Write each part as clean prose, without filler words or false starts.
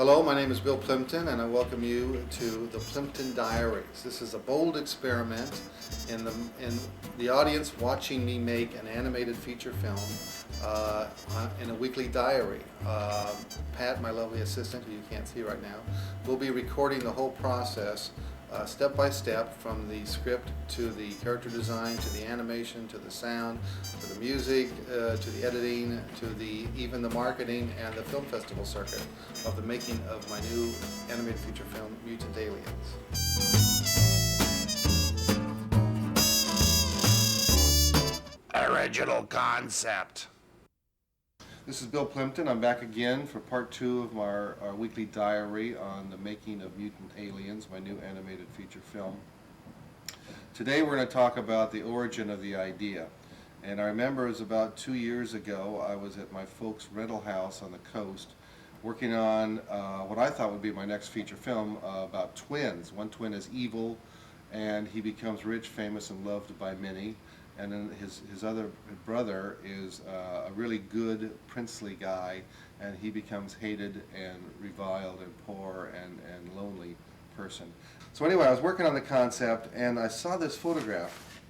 Hello, my name is Bill Plimpton, and I welcome you to the Plimpton Diaries. This is a bold experiment in the audience watching me make an animated feature film in a weekly diary. Pat, my lovely assistant, who you can't see right now, will be recording the whole process step by step, from the script to the character design, to the animation, to the sound, to the music, to the editing, to even the marketing and the film festival circuit of the making of my new animated feature film, Mutant Aliens. Original concept. This is Bill Plimpton. I'm back again for part 2 of our weekly diary on the making of Mutant Aliens, my new animated feature film. Today we're going to talk about the origin of the idea. And I remember it was about 2 years ago. I was at my folks' rental house on the coast working on what I thought would be my next feature film about twins. One twin is evil and he becomes rich, famous, and loved by many. And then his other brother is a really good, princely guy, and he becomes hated and reviled and poor and lonely person. So anyway, I was working on the concept, and I saw this photograph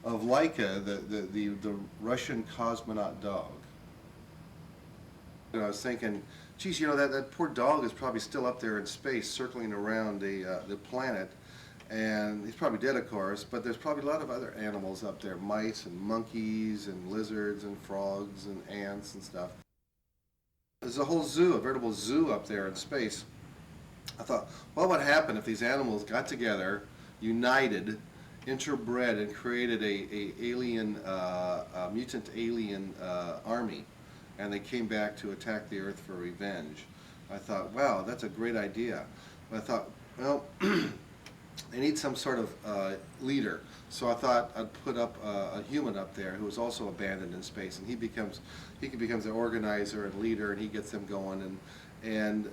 of Laika, the Russian cosmonaut dog. And I was thinking, geez, you know, that poor dog is probably still up there in space, circling around the planet. And he's probably dead, of course, but there's probably a lot of other animals up there, mice and monkeys and lizards and frogs and ants and stuff. There's a whole zoo, a veritable zoo up there in space. I thought, what would happen if these animals got together, united, interbred, and created a mutant alien army, and they came back to attack the Earth for revenge. I thought, wow, that's a great idea. But I thought, well, they need some sort of leader. So I thought I'd put up a human up there who was also abandoned in space, and he becomes the organizer and leader, and he gets them going. And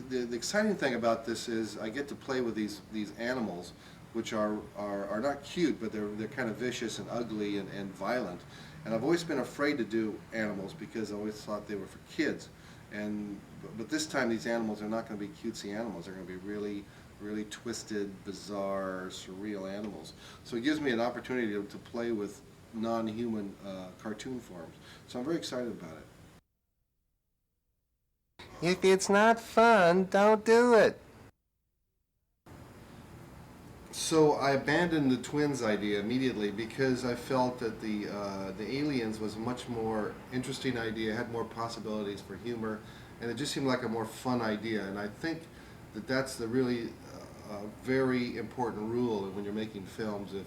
the exciting thing about this is I get to play with these animals, which are not cute, but they're kind of vicious and ugly and violent. And I've always been afraid to do animals because I always thought they were for kids. But this time these animals are not going to be cutesy animals. They're going to be really twisted, bizarre, surreal animals. So it gives me an opportunity to play with non-human cartoon forms. So I'm very excited about it. If it's not fun, don't do it. So I abandoned the twins idea immediately because I felt that the aliens was a much more interesting idea, had more possibilities for humor, and it just seemed like a more fun idea. And I think that that's the really very important rule when you're making films. If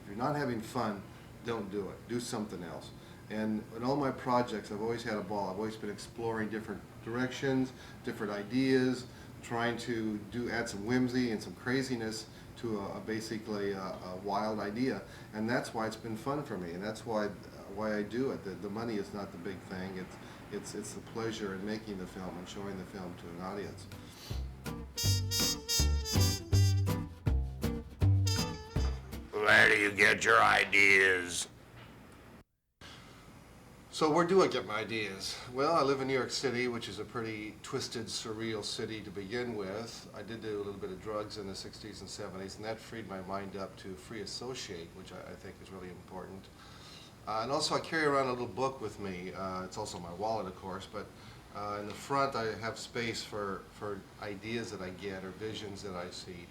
you're not having fun, don't do it. Do something else. And in all my projects, I've always had a ball. I've always been exploring different directions, different ideas, trying to add some whimsy and some craziness to basically a wild idea. And that's why it's been fun for me, and that's why I do it. The money is not the big thing. It's the pleasure in making the film and showing the film to an audience. Where do you get your ideas? So where do I get my ideas? Well, I live in New York City, which is a pretty twisted, surreal city to begin with. I did do a little bit of drugs in the 60s and 70s, and that freed my mind up to free associate, which I think is really important. And also I carry around a little book with me. It's also my wallet, of course, but in the front I have space for ideas that I get or visions that I see.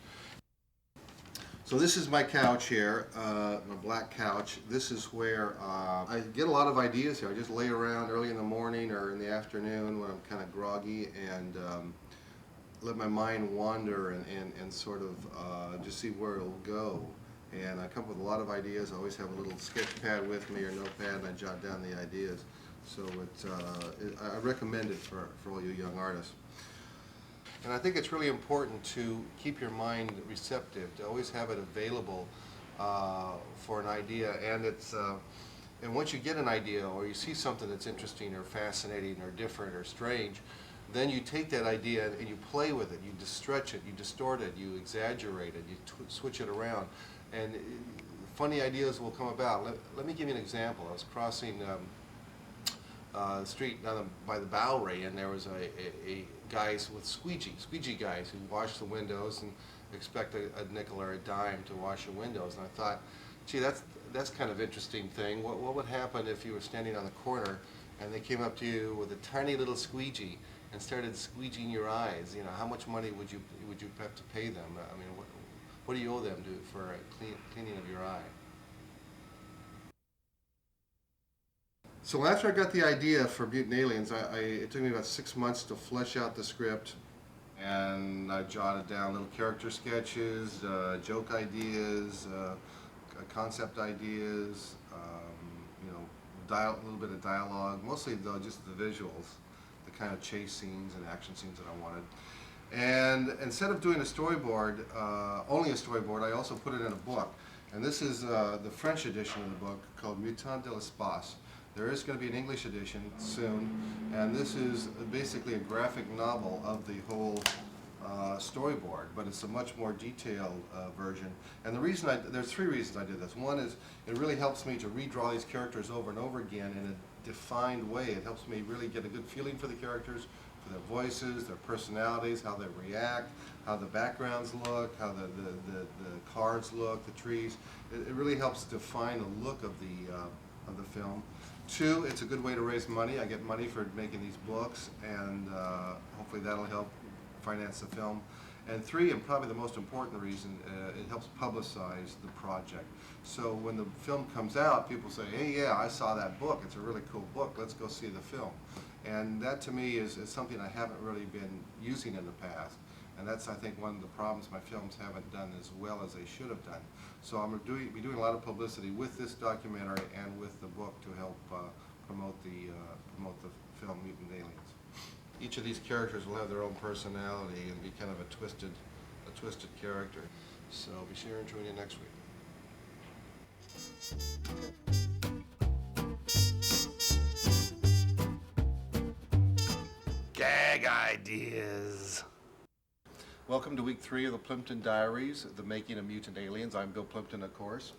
So this is my couch here, my black couch. This is where I get a lot of ideas here. I just lay around early in the morning or in the afternoon when I'm kind of groggy and let my mind wander and sort of just see where it'll go. And I come up with a lot of ideas. I always have a little sketch pad with me or notepad, and I jot down the ideas. So I recommend it for all you young artists. And I think it's really important to keep your mind receptive, to always have it available for an idea. And once you get an idea or you see something that's interesting or fascinating or different or strange, then you take that idea and you play with it. You stretch it, you distort it, you exaggerate it, you switch it around. And funny ideas will come about. Let me give you an example. I was crossing the street down by the Bowery, and there was a guys with squeegee guys who wash the windows and expect a nickel or a dime to wash your windows. And I thought, gee, that's kind of interesting thing. What would happen if you were standing on the corner and they came up to you with a tiny little squeegee and started squeegeeing your eyes? You know, how much money would you have to pay them? I mean, what do you owe them for cleaning of your eye? So after I got the idea for Mutant Aliens, it took me about 6 months to flesh out the script, and I jotted down little character sketches, joke ideas, concept ideas, you know, a little bit of dialogue, mostly though just the visuals, the kind of chase scenes and action scenes that I wanted. And instead of doing a storyboard, only a storyboard, I also put it in a book. And this is the French edition of the book called Mutantes de l'Espace. There is going to be an English edition soon, and this is basically a graphic novel of the whole storyboard, but it's a much more detailed version. And the reason there's 3 reasons I did this. One is it really helps me to redraw these characters over and over again in a defined way. It helps me really get a good feeling for the characters, for their voices, their personalities, how they react, how the backgrounds look, how the cars look, the trees. It really helps define the look of the film. 2, it's a good way to raise money. I get money for making these books, and hopefully that'll help finance the film. And 3, and probably the most important reason, it helps publicize the project. So when the film comes out, people say, hey, yeah, I saw that book. It's a really cool book. Let's go see the film. And that to me is something I haven't really been using in the past. And that's, I think, one of the problems my films haven't done as well as they should have done. So I'm be doing a lot of publicity with this documentary and with the book to help promote the film Mutant Aliens. Each of these characters will have their own personality and be kind of a twisted character. So be sure and tune in next week. Gag ideas. Welcome to week 3 of the Plimpton Diaries, The Making of Mutant Aliens. I'm Bill Plimpton, of course.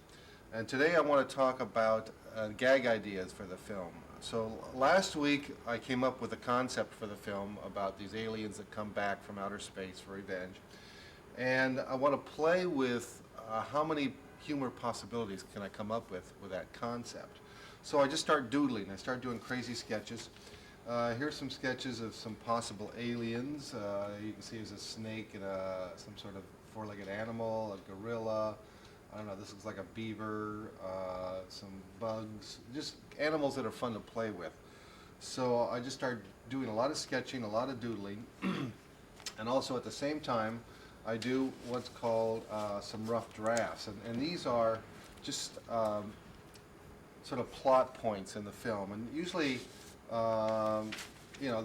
And today I want to talk about gag ideas for the film. So last week I came up with a concept for the film about these aliens that come back from outer space for revenge. And I want to play with how many humor possibilities can I come up with that concept. So I just start doodling. I start doing crazy sketches. Here's some sketches of some possible aliens. You can see there's a snake and some sort of 4-legged animal, a gorilla. I don't know, this looks like a beaver, some bugs, just animals that are fun to play with. So I just start doing a lot of sketching, a lot of doodling, and also at the same time I do what's called some rough drafts. And these are just sort of plot points in the film. And usually you know,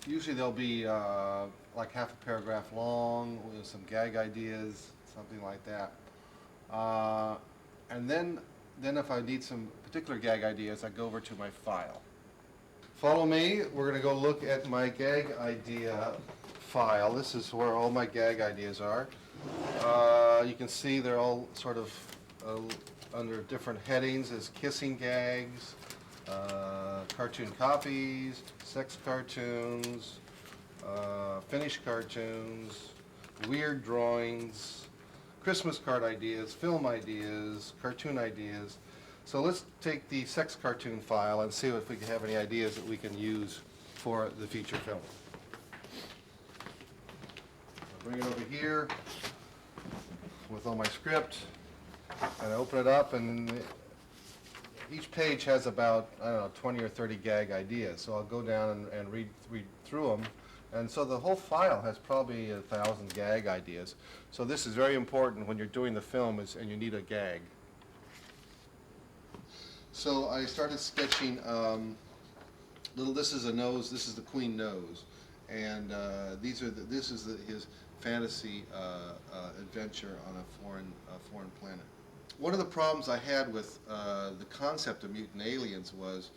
usually they'll be like half a paragraph long with some gag ideas, something like that. And then if I need some particular gag ideas, I go over to my file. Follow me. We're going to go look at my gag idea file. This is where all my gag ideas are. You can see they're all sort of under different headings as kissing gags, cartoon copies, sex cartoons, finished cartoons, weird drawings, Christmas card ideas, film ideas, cartoon ideas. So let's take the sex cartoon file and see if we can have any ideas that we can use for the feature film. I'll bring it over here with all my script, and I open it up, and each page has about, I don't know, 20 or 30 gag ideas. So I'll go down and read through them. And so the whole file has probably 1,000 gag ideas. So this is very important when you're doing the film and you need a gag. So I started sketching this is a nose, this is the queen nose. And this is his fantasy adventure on a foreign planet. One of the problems I had with the concept of mutant aliens was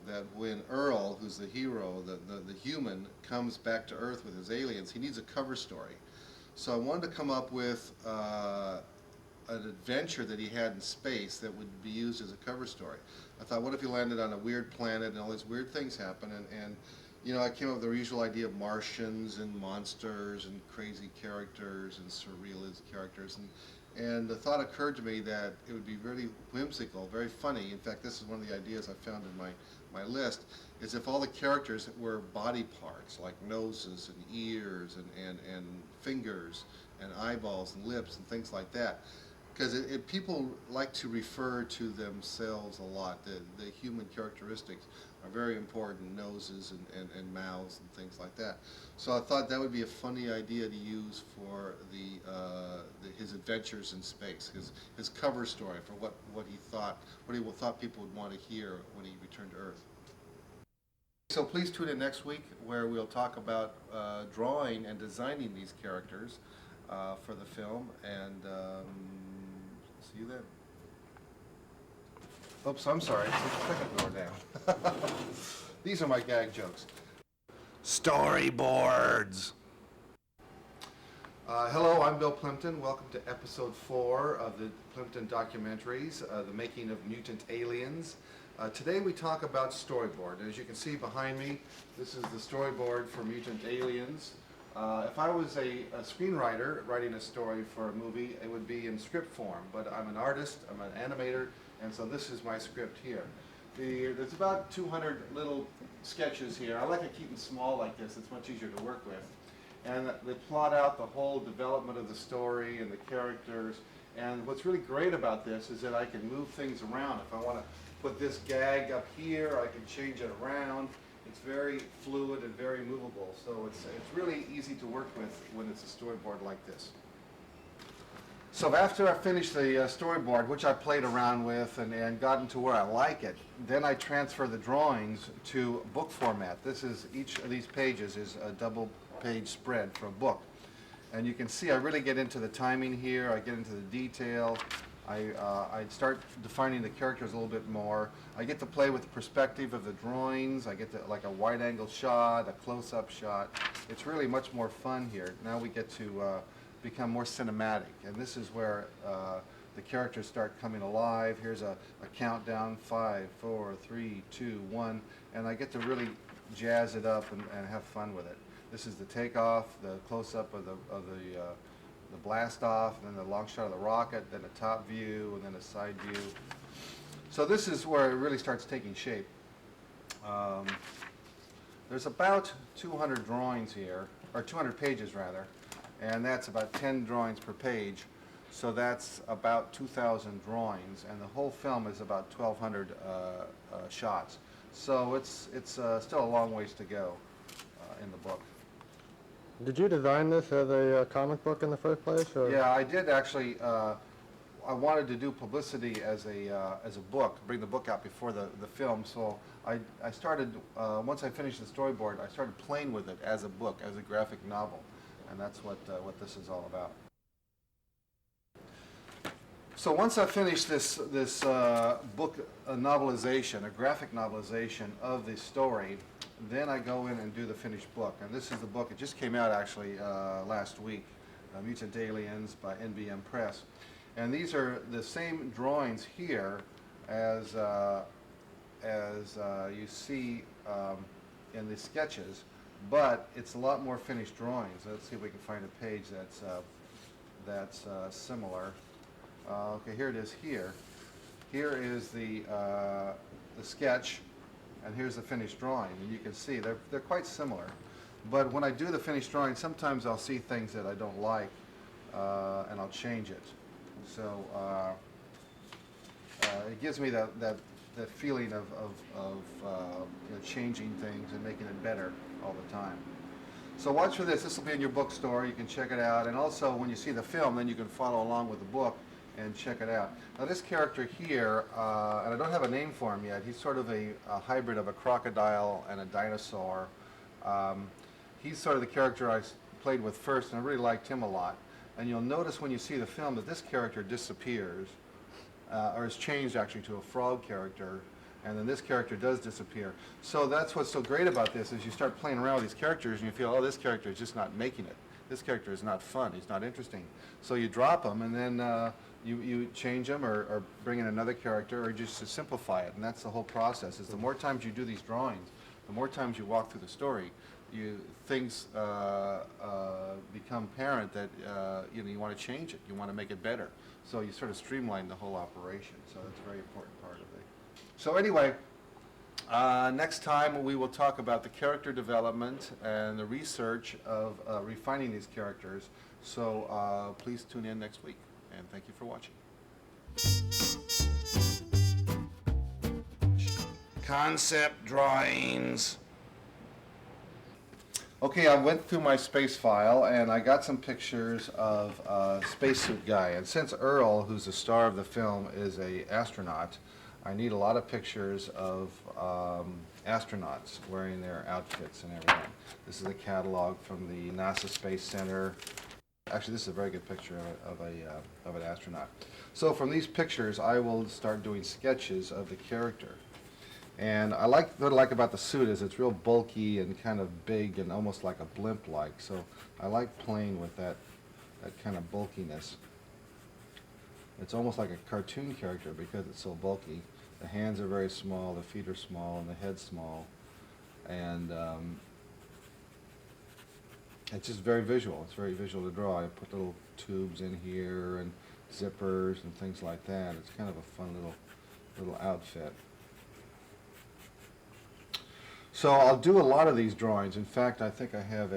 that when Earl, who's the hero, the human, comes back to Earth with his aliens, he needs a cover story. So I wanted to come up with an adventure that he had in space that would be used as a cover story. I thought, what if he landed on a weird planet and all these weird things happen, and I came up with the usual idea of Martians and monsters and crazy characters and surrealist characters, and the thought occurred to me that it would be very whimsical, very funny. In fact, this is one of the ideas I found in my list, is if all the characters were body parts, like noses and ears and fingers and eyeballs and lips and things like that. Because people like to refer to themselves a lot. The human characteristics are very important, noses and mouths and things like that. So I thought that would be a funny idea to use for his adventures in space, his cover story for what he thought people would want to hear when he returned to Earth. So please tune in next week where we'll talk about drawing and designing these characters for the film, and see you then. Oops, I'm sorry. It's the second door down. These are my gag jokes. Storyboards. Hello, I'm Bill Plimpton. Welcome to episode 4 of the Plimpton documentaries, The Making of Mutant Aliens. Today we talk about storyboard. As you can see behind me, this is the storyboard for Mutant Aliens. If I was a screenwriter writing a story for a movie, it would be in script form, but I'm an artist, I'm an animator, and so this is my script here. There's about 200 little sketches here. I like to keep them small like this. It's much easier to work with. And they plot out the whole development of the story and the characters. And what's really great about this is that I can move things around. If I want to put this gag up here, I can change it around. It's very fluid and very movable. So it's really easy to work with when it's a storyboard like this. So after I finished the storyboard, which I played around with and gotten to where I like it, then I transfer the drawings to book format. Each of these pages is a double page spread for a book. And you can see I really get into the timing here, I get into the detail, I start defining the characters a little bit more. I get to play with the perspective of the drawings, I get to like a wide angle shot, a close-up shot. It's really much more fun here. Now we get to become more cinematic, and this is where the characters start coming alive. Here's a countdown, 5, 4, 3, 2, 1, and I get to really jazz it up and have fun with it. This is the takeoff, the close-up of the blast off, and then the long shot of the rocket, then a top view, and then a side view. So this is where it really starts taking shape. There's about 200 drawings here, or 200 pages rather, and that's about 10 drawings per page. So that's about 2,000 drawings, and the whole film is about 1,200 shots. So it's still a long ways to go in the book. Did you design this as a comic book in the first place? Or? Yeah, I did actually. I wanted to do publicity as a book, bring the book out before the film. So I started, once I finished the storyboard, I started playing with it as a book, as a graphic novel. And that's what this is all about. So once I finish this book novelization, a graphic novelization of the story, then I go in and do the finished book. And this is the book. It just came out actually last week, Mutant Aliens by NBM Press. And these are the same drawings here as you see in the sketches, but it's a lot more finished drawings. Let's see if we can find a page that's similar. Okay, here it is here. Here is the sketch, and here's the finished drawing. And you can see they're quite similar. But when I do the finished drawing, sometimes I'll see things that I don't like, and I'll change it. So it gives me that feeling of changing things and making it better all the time. So watch for this. This will be in your bookstore. You can check it out. And also, when you see the film, then you can follow along with the book and check it out. Now, this character here, and I don't have a name for him yet. He's sort of a hybrid of a crocodile and a dinosaur. He's sort of the character I played with first, and I really liked him a lot. And you'll notice when you see the film that this character disappears, or is changed actually to a frog character, and then this character does disappear. So that's what's so great about this, is you start playing around with these characters and you feel, oh, this character is just not making it. This character is not fun, he's not interesting. So you drop him, and then you change him or bring in another character, or just to simplify it. And that's the whole process, is the more times you do these drawings, the more times you walk through the story, things become apparent that you want to change it, you want to make it better. So you sort of streamline the whole operation. So that's a very important part of it. So anyway, next time we will talk about the character development and the research of refining these characters. So please tune in next week, and thank you for watching. Concept drawings. Okay, I went through my space file and I got some pictures of Spacesuit Guy. And since Earl, who's the star of the film, is a astronaut, I need a lot of pictures of astronauts wearing their outfits and everything. This is a catalog from the NASA Space Center. Actually, this is a very good picture of an astronaut. So from these pictures, I will start doing sketches of the character. And what I like about the suit is it's real bulky and kind of big and almost like a blimp-like. So I like playing with that kind of bulkiness. It's almost like a cartoon character because it's so bulky. The hands are very small, the feet are small, and the head's small. And it's just very visual. It's very visual to draw. I put little tubes in here and zippers and things like that. It's kind of a fun little outfit. So I'll do a lot of these drawings. In fact, I think I have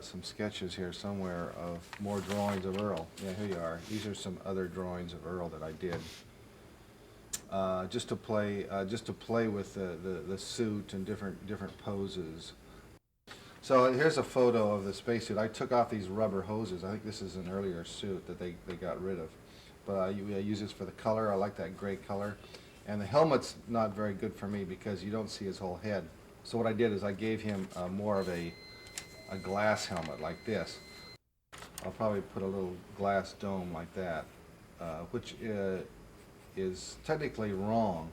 some sketches here somewhere of more drawings of Earl. Yeah, here you are. These are some other drawings of Earl that I did. Just to play with the suit and different poses. So here's a photo of the spacesuit. I took off these rubber hoses. I think this is an earlier suit that they got rid of. But I use this for the color. I like that gray color. And the helmet's not very good for me because you don't see his whole head. So what I did is I gave him more of a glass helmet like this. I'll probably put a little glass dome like that, which is technically wrong,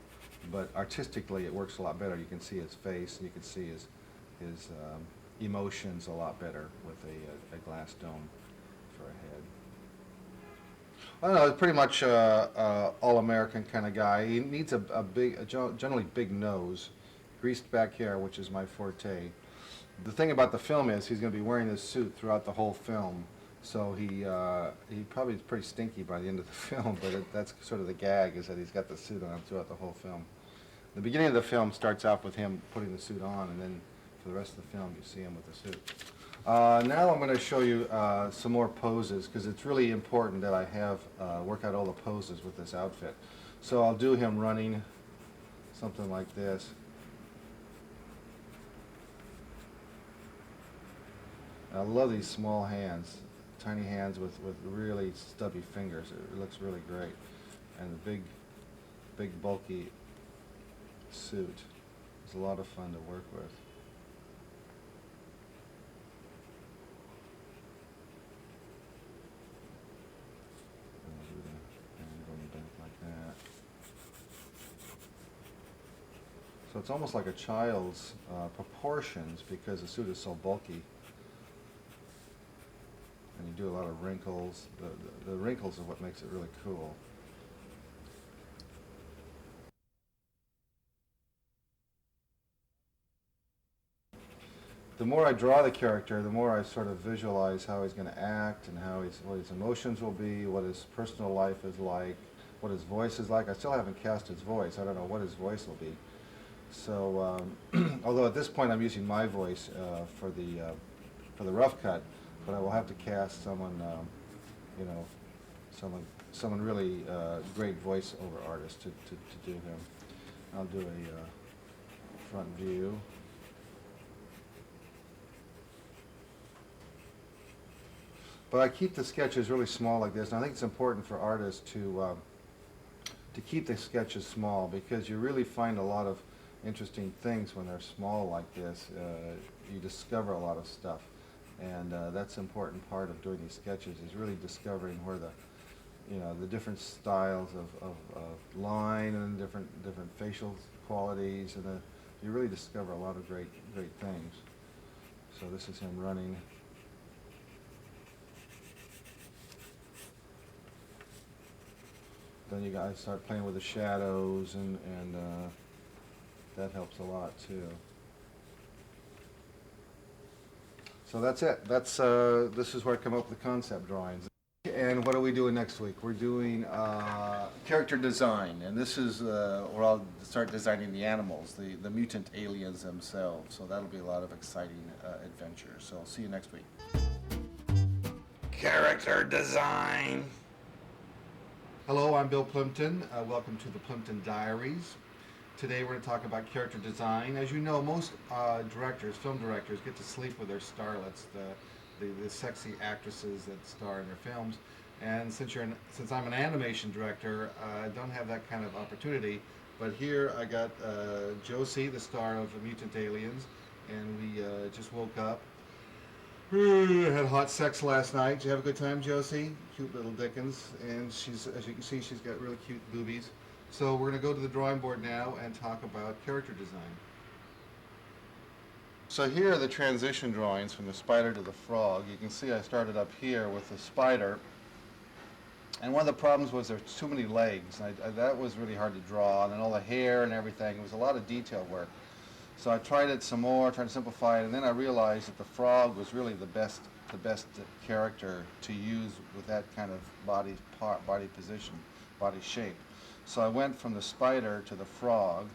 but artistically it works a lot better. You can see his face, and you can see his emotions a lot better with a glass dome for a head. I don't know, it's pretty much all-American kind of guy. He needs a generally big nose, greased back hair, which is my forte. The thing about the film is he's going to be wearing this suit throughout the whole film, so he probably is pretty stinky by the end of the film, but that's sort of the gag, is that he's got the suit on throughout the whole film. The beginning of the film starts off with him putting the suit on, and then for the rest of the film you see him with the suit. Now I'm going to show you some more poses, because it's really important that I have work out all the poses with this outfit. So I'll do him running, something like this. I love these small hands, tiny hands with really stubby fingers. It looks really great. And the big bulky suit is a lot of fun to work with. And I'll do the hand going bent like that. So it's almost like a child's proportions because the suit is so bulky. And you do a lot of wrinkles. The wrinkles are what makes it really cool. The more I draw the character, the more I sort of visualize how he's going to act and what his emotions will be, what his personal life is like, what his voice is like. I still haven't cast his voice. I don't know what his voice will be. So, although at this point I'm using my voice for the rough cut, but I will have to cast someone, someone really great voiceover artist to do him. I'll do a front view. But I keep the sketches really small like this, and I think it's important for artists to keep the sketches small, because you really find a lot of interesting things when they're small like this. You discover a lot of stuff. And that's an important part of doing these sketches, is really discovering where the different styles of line and different facial qualities, and you really discover a lot of great things. So this is him running. Then you guys start playing with the shadows, and that helps a lot too. So that's it. This is where I come up with the concept drawings. And what are we doing next week? We're doing character design, and this is where I'll start designing the animals, the mutant aliens themselves. So that'll be a lot of exciting adventures. So I'll see you next week. Character design. Hello, I'm Bill Plimpton. Welcome to the Plimpton Diaries. Today we're going to talk about character design. As you know, most film directors, get to sleep with their starlets, the sexy actresses that star in their films. And since I'm an animation director, I don't have that kind of opportunity. But here I got Josie, the star of the Mutant Aliens, and we just woke up. Had hot sex last night. Did you have a good time, Josie? Cute little Dickens. And as you can see, she's got really cute boobies. So we're going to go to the drawing board now and talk about character design. So here are the transition drawings from the spider to the frog. You can see I started up here with the spider. And one of the problems was there's too many legs. That was really hard to draw. And then all the hair and everything. It was a lot of detail work. So I tried it some more, trying to simplify it, and then I realized that the frog was really the best character to use with that kind of body position, body shape. So I went from the spider to the frog,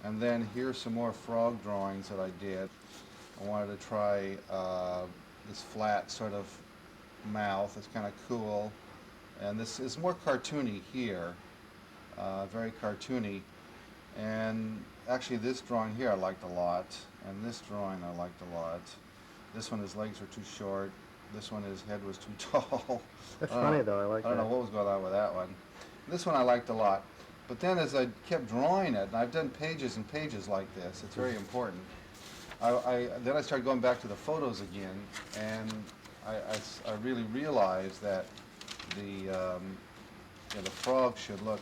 and then here's some more frog drawings that I did. I wanted to try this flat sort of mouth. It's kind of cool, and this is more cartoony here, very cartoony. And actually this drawing here I liked a lot, and this drawing I liked a lot. This one, his legs were too short. This one, his head was too tall. That's funny though, I like that. I don't know what was going on with that one. This one I liked a lot. But then as I kept drawing it, and I've done pages and pages like this, it's very important. Then I started going back to the photos again, and I really realized that the frog should look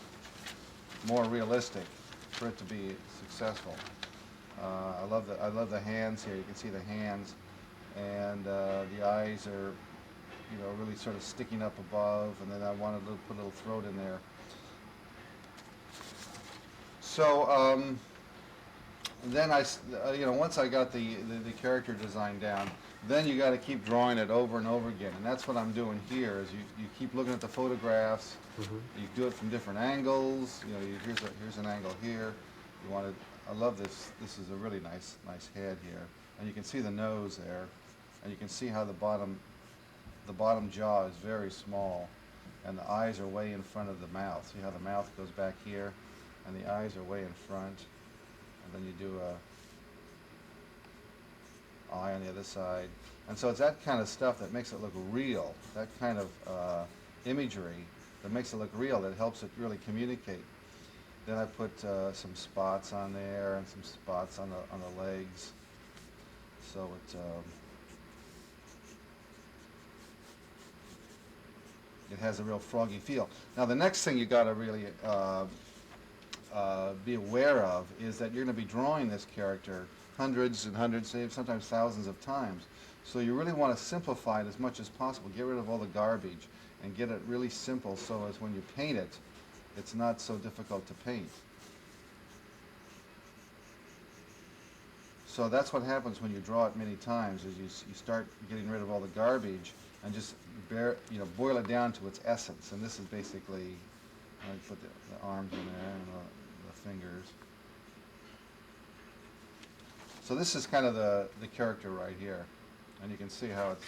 more realistic for it to be successful. I love the hands here. You can see the hands, and the eyes are, really sort of sticking up above. And then I wanted to put a little throat in there. So then once I got the character design down, then you got to keep drawing it over and over again, and that's what I'm doing here. Is you keep looking at the photographs. You do it from different angles. Here's an angle here. I love this. This is a really nice head here, and you can see the nose there, and you can see how the bottom jaw is very small, and the eyes are way in front of the mouth. See how the mouth goes back here, and the eyes are way in front, and then you do a eye on the other side. And so it's that kind of stuff that makes it look real, that kind of imagery that makes it look real, that helps it really communicate. Then I put some spots on there and some spots on the legs, so it has a real froggy feel. Now the next thing you got to really be aware of is that you're going to be drawing this character hundreds and hundreds, sometimes thousands of times. So you really want to simplify it as much as possible. Get rid of all the garbage and get it really simple, so as when you paint it, it's not so difficult to paint. So that's what happens when you draw it many times, is you start getting rid of all the garbage and just boil it down to its essence. And this is basically, I put the arms in there and the fingers. So this is kind of the character right here, and you can see how it's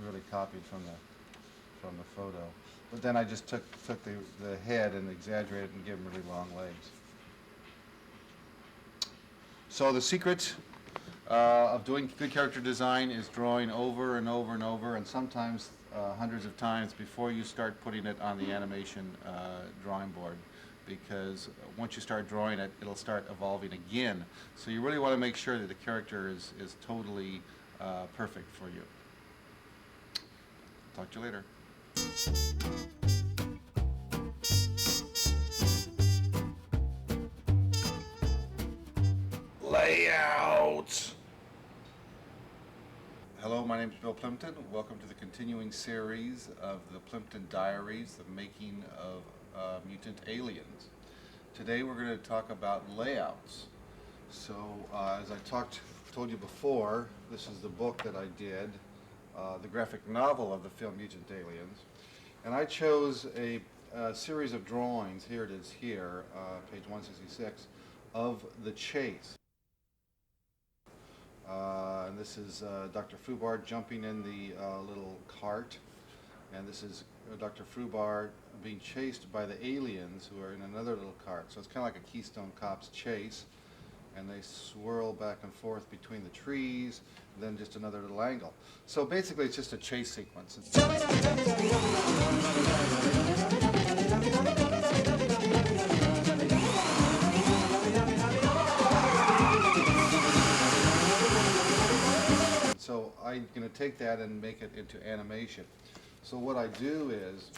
really copied from the photo. But then I just took the head and exaggerated and gave him really long legs. So the secret of doing good character design is drawing over and over and over, and sometimes hundreds of times before you start putting it on the animation drawing board. Because once you start drawing it, it'll start evolving again. So you really want to make sure that the character is totally perfect for you. Talk to you later. Layout. Hello, my name is Bill Plimpton. Welcome to the continuing series of the Plimpton Diaries, the making of mutant aliens. Today we're going to talk about layouts. So as I talked told you before, this is the book that I did, the graphic novel of the film Mutant Aliens. And I chose a series of drawings, here it is here, page 166, of the chase. And this is Dr. Fubar jumping in the little cart. And this is Dr. Fubar being chased by the aliens who are in another little cart. So it's kind of like a Keystone Cops chase. And they swirl back and forth between the trees, and then just another little angle. So basically it's just a chase sequence. So I'm going to take that and make it into animation. So what I do is,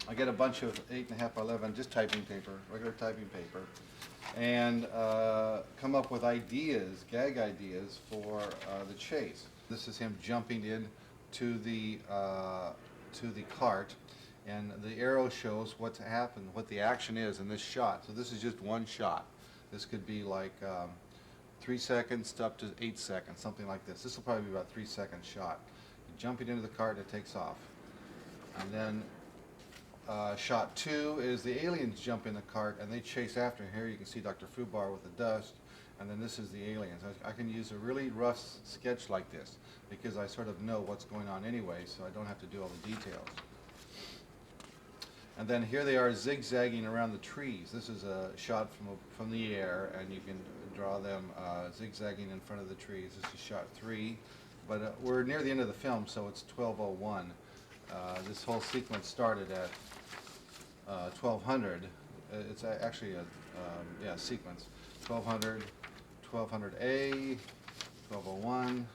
I get a bunch of 8.5 by 11 just typing paper, regular typing paper, and come up with ideas, gag ideas for the chase. This is him jumping in to the cart, and the arrow shows what's happened, what the action is in this shot. So this is just one shot. This could be like 3 seconds up to 8 seconds, something like this. This will probably be about a 3-second shot. Jumping into the cart, it takes off. And then shot 2 is the aliens jump in the cart and they chase after. Here you can see Dr. Fubar with the dust, and then this is the aliens. I can use a really rough sketch like this because I sort of know what's going on anyway, so I don't have to do all the details. And then here they are zigzagging around the trees. This is a shot from the air, and you can draw them zigzagging in front of the trees. This is shot 3, but we're near the end of the film, so it's 12:01. This whole sequence started at 1200. It's actually a sequence. 1200, 1200A, 1201,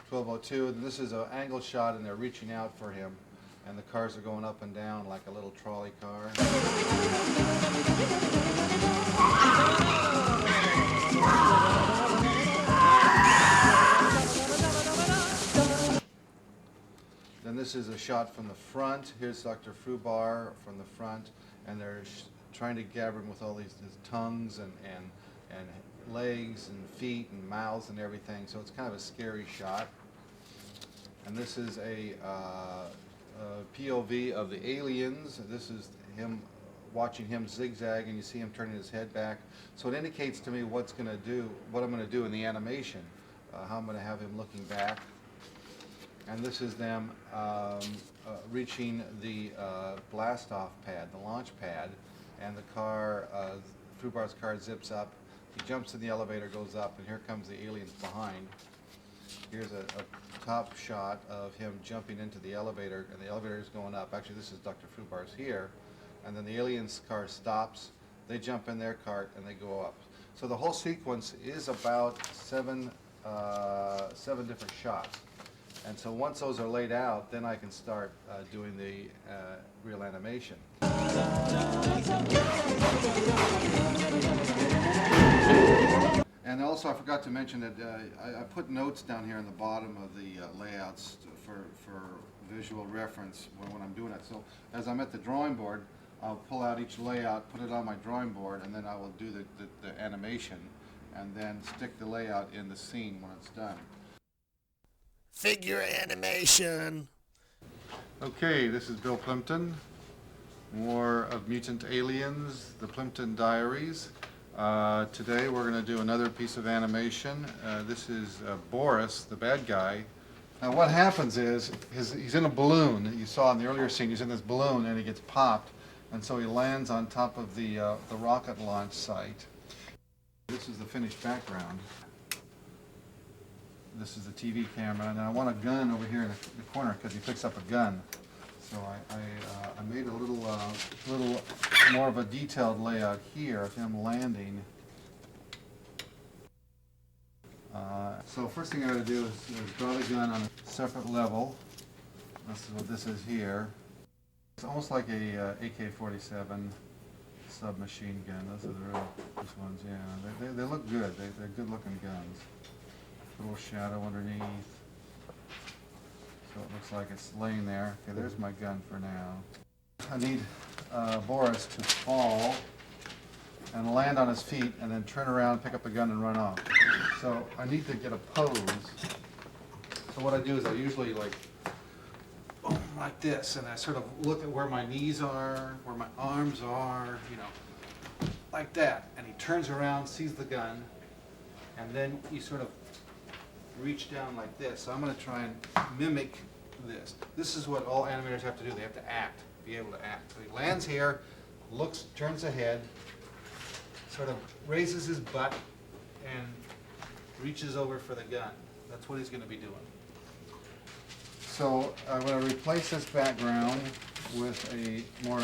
1202. This is an angle shot, and they're reaching out for him, and the cars are going up and down like a little trolley car. Then this is a shot from the front. Here's Dr. Fubar from the front, and they're trying to grab him with all these tongues and legs and feet and mouths and everything. So it's kind of a scary shot. And this is a POV of the aliens. This is him watching him zigzag, and you see him turning his head back. So it indicates to me what I'm going to do in the animation, how I'm going to have him looking back. And this is them reaching the blast-off pad, the launch pad, and the car, Fubar's car zips up. He jumps in the elevator, goes up, and here comes the aliens behind. Here's a top shot of him jumping into the elevator, and the elevator is going up. Actually, this is Dr. Fubar's here. And then the aliens' car stops. They jump in their cart, and they go up. So the whole sequence is about seven different shots. And so once those are laid out, then I can start doing the real animation. And also I forgot to mention that I put notes down here in the bottom of the layouts for visual reference when I'm doing it. So as I'm at the drawing board, I'll pull out each layout, put it on my drawing board, and then I will do the animation, and then stick the layout in the scene when it's done. Figure animation. Okay, this is Bill Plimpton. More of Mutant Aliens, the Plimpton Diaries. Today we're going to do another piece of animation. This is Boris, the bad guy. Now what happens is, he's in a balloon. You saw in the earlier scene, he's in this balloon and he gets popped, and so he lands on top of the rocket launch site. This is the finished background. This is the TV camera, and I want a gun over here in the corner because he picks up a gun. So I made a little more of a detailed layout here of him landing. So first thing I got to do is draw the gun on a separate level. This is what this is here. It's almost like a AK-47 submachine gun. Those are these ones, yeah. They look good. They're good-looking guns. Little shadow underneath. So it looks like it's laying there. Okay, there's my gun for now. I need Boris to fall and land on his feet and then turn around, pick up the gun and run off. So I need to get a pose. So what I do is I usually boom, like this, and I sort of look at where my knees are, where my arms are, like that. And he turns around, sees the gun, and then you sort of reach down like this. So I'm going to try and mimic this. This is what all animators have to do. They have to act, be able to act. So he lands here, looks, turns ahead, sort of raises his butt, and reaches over for the gun. That's what he's going to be doing. So I'm going to replace this background with a more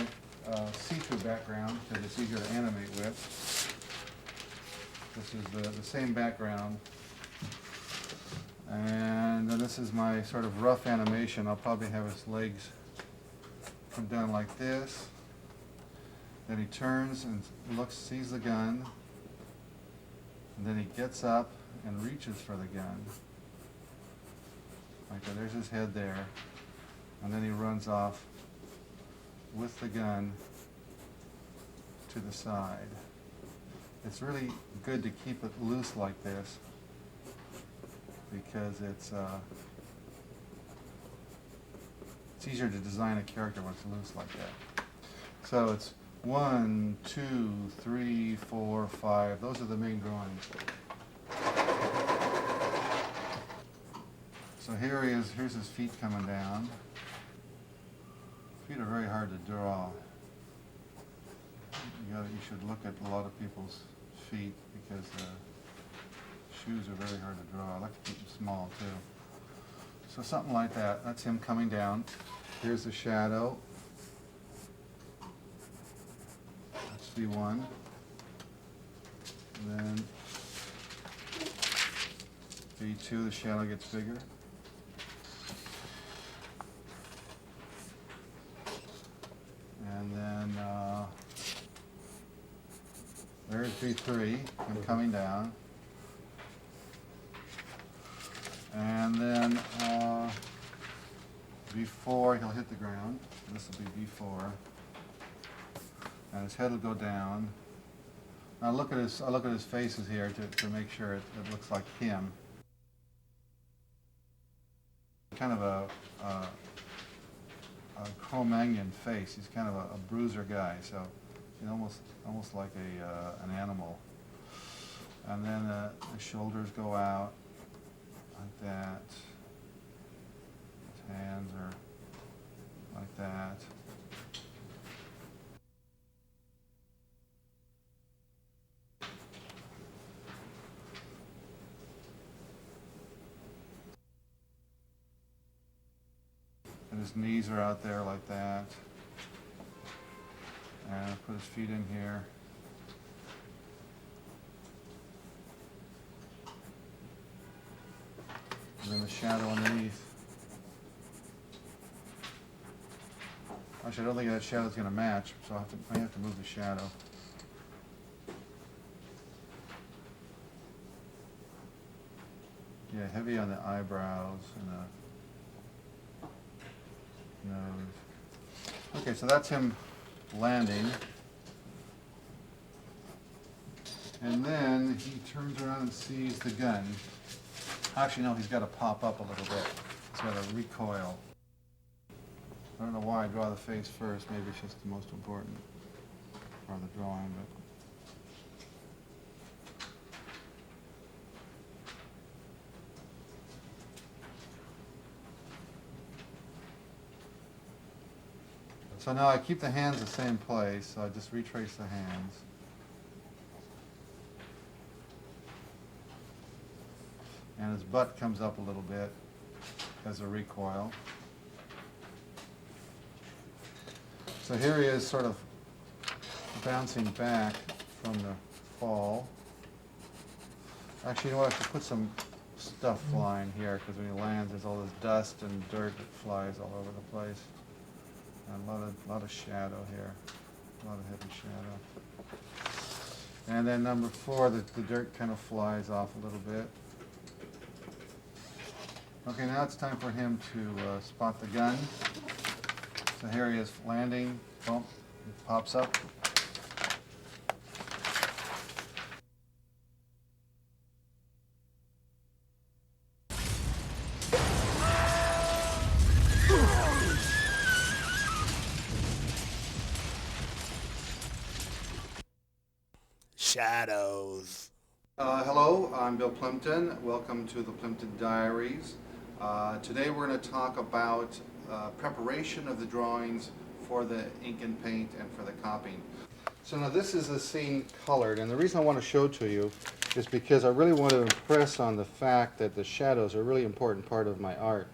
see-through background because it's easier to animate with. This is the same background. And then this is my sort of rough animation. I'll probably have his legs come down like this. Then he turns and looks, sees the gun. And then he gets up and reaches for the gun. Like that. There's his head there. And then he runs off with the gun to the side. It's really good to keep it loose like this because it's easier to design a character when it's loose like that. So it's 1, 2, 3, 4, 5. Those are the main drawings. So here he is. Here's his feet coming down. Feet are very hard to draw. You should look at a lot of people's feet because shoes are very hard to draw. I like to keep them small too. So something like that. That's him coming down. Here's the shadow. That's V1. And then V2, the shadow gets bigger. And then there's V3, him coming down. And then V4, he'll hit the ground. This will be V4. And his head will go down. Now I look at his faces here to make sure it looks like him. Kind of a Cro-Magnon face. He's kind of a bruiser guy, so he's almost like an animal. And then the shoulders go out like that. His hands are like that. And his knees are out there like that. And I'll put his feet in here. And then the shadow underneath. Actually, I don't think that shadow's going to match, so I have to move the shadow. Yeah, heavy on the eyebrows and the nose. Okay, so that's him landing. And then he turns around and sees the gun. Actually, no, he's got to pop up a little bit. He's got to recoil. I don't know why I draw the face first. Maybe it's just the most important part of the drawing, but. So now I keep the hands the same place, so I just retrace the hands. And his butt comes up a little bit as a recoil. So here he is sort of bouncing back from the fall. Actually, you know what, I should put some stuff flying here because when he lands there's all this dust and dirt that flies all over the place. And a lot of shadow here, a lot of heavy shadow. And then number 4, the dirt kind of flies off a little bit. Okay, now it's time for him to spot the gun. So here he is landing, boom, it pops up. shadows. Hello, I'm Bill Plimpton. Welcome to the Plimpton Diaries. Today we're going to talk about preparation of the drawings for the ink and paint and for the copying. So now this is the scene colored, and the reason I want to show to you is because I really want to impress on the fact that the shadows are a really important part of my art.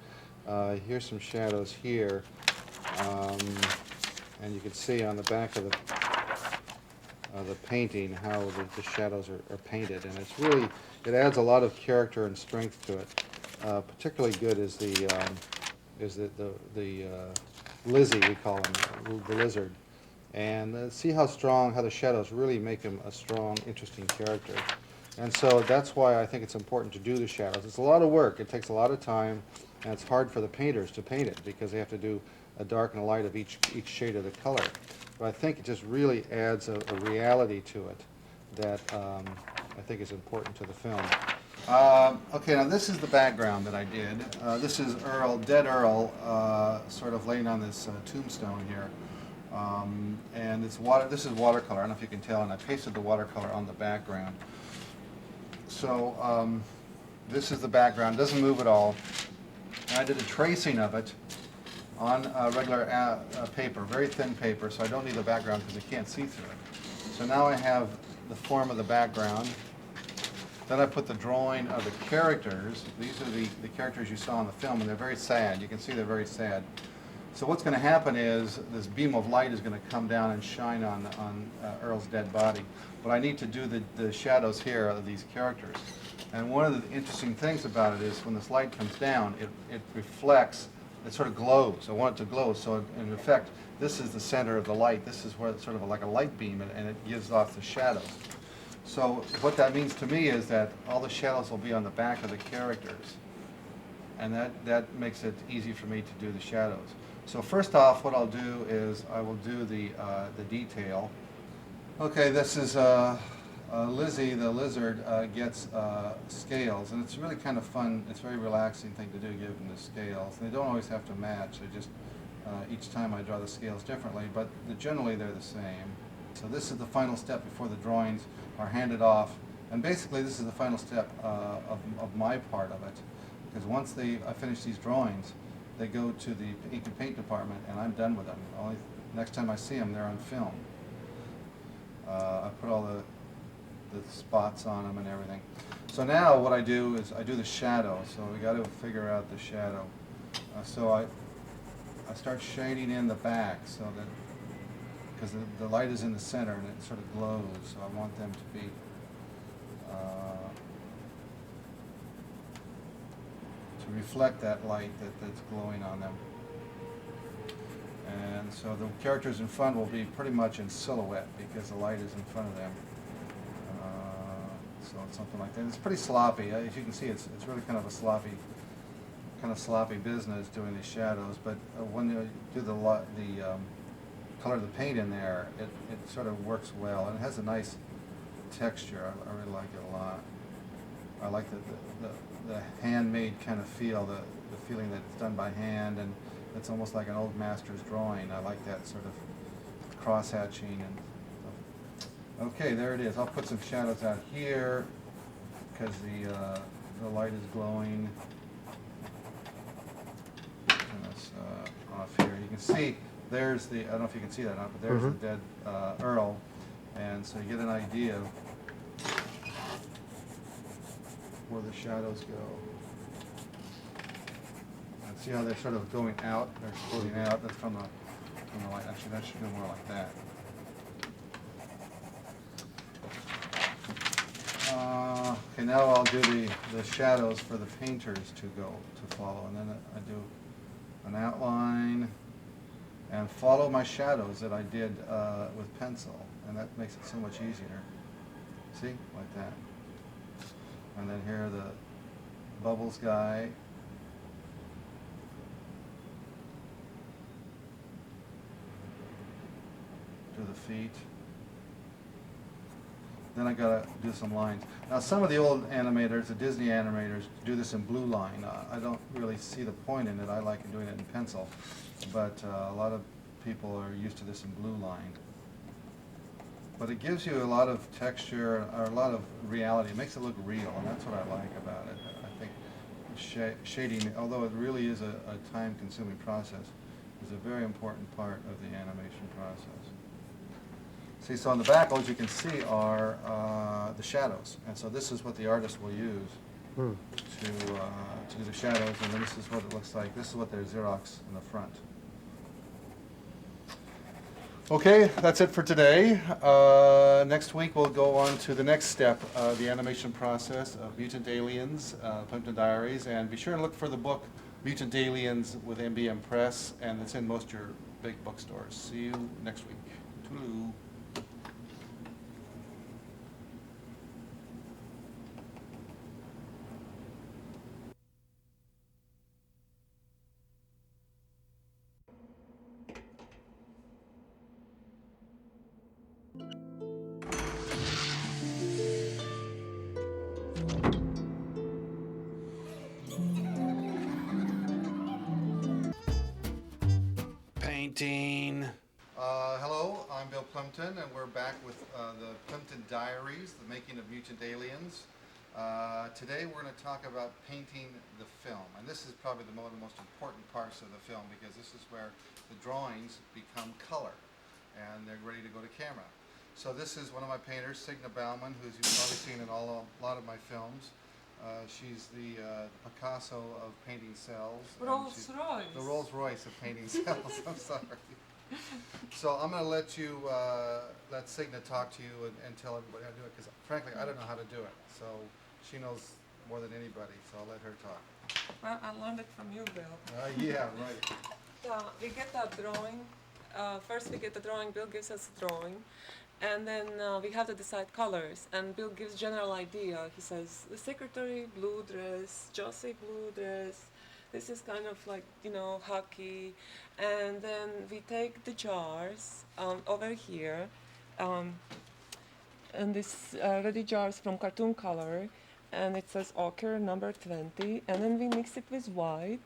Here's some shadows here, and you can see on the back of the painting how the shadows are painted, and it's really, it adds a lot of character and strength to it. Particularly good is the Lizzie, we call him, the lizard, and see how strong, how the shadows really make him a strong, interesting character. And so that's why I think it's important to do the shadows. It's a lot of work, it takes a lot of time, and it's hard for the painters to paint it because they have to do a dark and a light of each shade of the color. But I think it just really adds a reality to it that I think is important to the film. Okay, now this is the background that I did. This is Earl, dead Earl, sort of laying on this tombstone here. And it's this is watercolor, I don't know if you can tell, and I pasted the watercolor on the background. So this is the background, it doesn't move at all. And I did a tracing of it on regular paper, very thin paper, so I don't need the background because I can't see through it. So now I have the form of the background. Then I put the drawing of the characters. These are the characters you saw in the film, and they're very sad. You can see they're very sad. So what's going to happen is this beam of light is going to come down and shine on Earl's dead body. But I need to do the shadows here of these characters. And one of the interesting things about it is when this light comes down, it reflects, it sort of glows. I want it to glow, so in effect, this is the center of the light. This is where it's sort of like a light beam, and it gives off the shadows. So what that means to me is that all the shadows will be on the back of the characters, and that makes it easy for me to do the shadows. So first off, what I'll do is I will do the detail. Okay, this is Lizzie, the lizard, gets scales, and it's really kind of fun. It's a very relaxing thing to do, give them the scales. They don't always have to match. They just each time I draw the scales differently, but generally they're the same. So this is the final step before the drawings are handed off, and basically this is the final step of my part of it, because once I finish these drawings, they go to the ink and paint department, and I'm done with them. Next time I see them, they're on film. I put all the spots on them and everything. So now what I do is I do the shadow. So we got to figure out the shadow. So I start shading in the back, so that because the light is in the center and it sort of glows. So I want them to be to reflect that light that's glowing on them. And so the characters in front will be pretty much in silhouette because the light is in front of them. So it's something like that. It's pretty sloppy. As you can see, it's really kind of a sloppy business doing these shadows. But when you do the color of the paint in there, it sort of works well, and it has a nice texture. I really like it a lot. I like the handmade kind of feel, the feeling that it's done by hand, and it's almost like an old master's drawing. I like that sort of cross-hatching. And okay, there it is. I'll put some shadows out here because the light is glowing. Turn this off here. You can see there's the, I don't know if you can see that or not, but there's the dead Earl, and so you get an idea of where the shadows go. And see how they're sort of going out, they're floating out. That's from the light. Actually, that should go more like that. Okay, now I'll do the shadows for the painters to follow, and then I do an outline and follow my shadows that I did with pencil, and that makes it so much easier. See, like that. And then here the Bubbles guy. Do the feet. Then I gotta do some lines. Now some of the old animators, the Disney animators, do this in blue line. I don't really see the point in it. I like doing it in pencil. But a lot of people are used to this in blue line. But it gives you a lot of texture or a lot of reality. It makes it look real, and that's what I like about it. I think shading, although it really is a time-consuming process, is a very important part of the animation process. See, so on the back, all you can see are the shadows, and so this is what the artist will use to do the shadows, and then this is what it looks like. This is what they're Xerox in the front. Okay, that's it for today. Next week we'll go on to the next step of the animation process of Mutant Aliens, Plimpton Diaries, and be sure and look for the book Mutant Aliens with MBM Press, and it's in most of your big bookstores. See you next week. Toodaloo. Painting. Hello, I'm Bill Plimpton, and we're back with the Plimpton Diaries, the making of Mutant Aliens. Today we're going to talk about painting the film, and this is probably one of the most important parts of the film because this is where the drawings become color, and they're ready to go to camera. So this is one of my painters, Signe Baumann, who you've probably seen in a lot of my films. She's the Picasso of painting cells. Rolls Royce. The Rolls Royce of painting cells. I'm sorry. So I'm going to let you, let Signe talk to you and tell everybody how to do it, because frankly, I don't know how to do it. So she knows more than anybody, so I'll let her talk. Well, I learned it from you, Bill. Yeah, right. We get that drawing. First we get the drawing, Bill gives us a drawing. And then we have to decide colors. And Bill gives general idea. He says, the secretary, blue dress, Josie, blue dress. This is kind of like, you know, hockey. And then we take the jars over here. And this ready jars from Cartoon Color. And it says ochre, number 20. And then we mix it with white.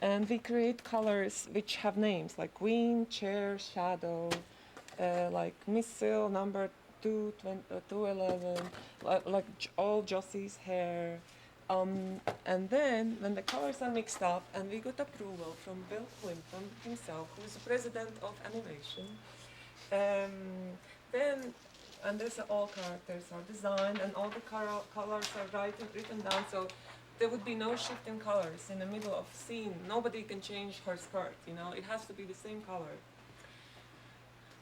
And we create colors which have names like wind, chair, shadow, like missile, number 211, like all Josie's hair. And then when the colors are mixed up and we got approval from Bill Clinton himself, who is the president of animation, then, and there's all characters are designed and all the colors are written down, so there would be no shift in colors in the middle of scene. Nobody can change her skirt, you know, it has to be the same color.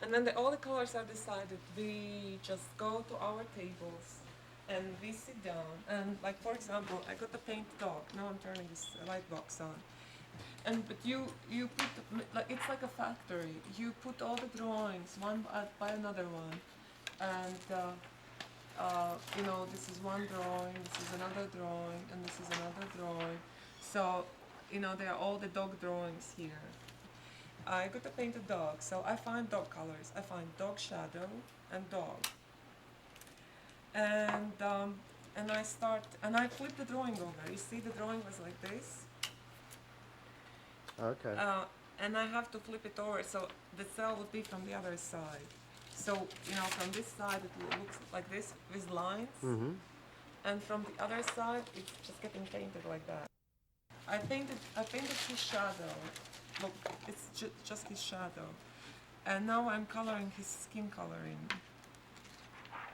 And when all the colors are decided, we just go to our tables and we sit down. And like, for example, I got to paint dog. Now I'm turning this light box on. But you put, like, it's like a factory. You put all the drawings one by another one. And you know, this is one drawing, this is another drawing, and this is another drawing. So, you know, there are all the dog drawings here. I got to paint a dog, so I find dog colors. I find dog shadow and dog. And I start, and I flip the drawing over. You see the drawing was like this. Okay. And I have to flip it over, so the cell would be from the other side. So, you know, from this side it looks like this with lines. Mm-hmm. And from the other side, it's just getting painted like that. I painted his shadow. Look, it's just his shadow. And now I'm coloring his skin coloring.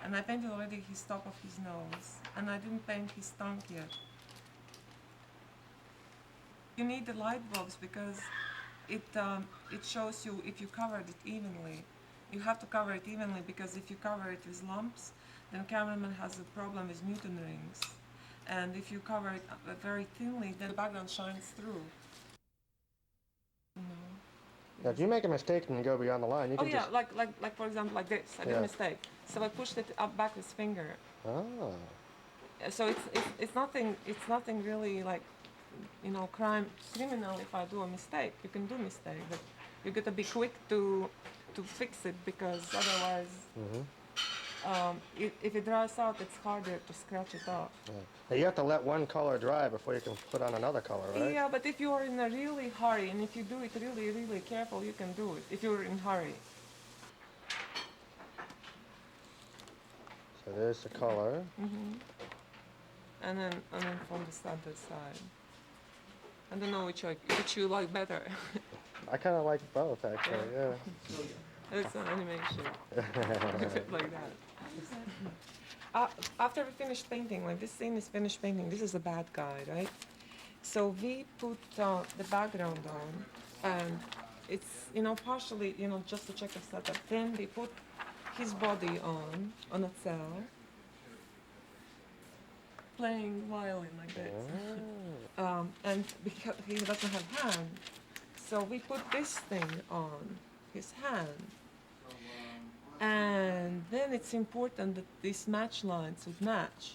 And I painted already his top of his nose. And I didn't paint his tongue yet. You need the light bulbs because it shows you if you covered it evenly. You have to cover it evenly because if you cover it with lumps, then cameraman has a problem with Newton rings. And if you cover it very thinly, then the background shines through. You know? Now, if you make a mistake and you go beyond the line, you Oh can yeah, just... like for example like this. I did Yeah. a mistake. So I pushed it up back with finger. Oh. So it's nothing really like, you know, criminal if I do a mistake. You can do a mistake, but you got to be quick to fix it because otherwise, if it dries out, it's harder to scratch it off. Yeah. Now, you have to let one color dry before you can put on another color, right? Yeah, but if you are in a really hurry and if you do it really, really careful, you can do it if you're in a hurry. So there's the color. And then from the other side. I don't know which you like better. I kind of like both, actually. Yeah. It's an animation. Like that. After we finish painting, like this scene is finished painting, this is a bad guy, right? So we put the background on, and it's, partially, just to check the setup. Then we put his body on a cell, playing violin like this. And because he doesn't have hand, so we put this thing on his hand. And then it's important that these match lines would match,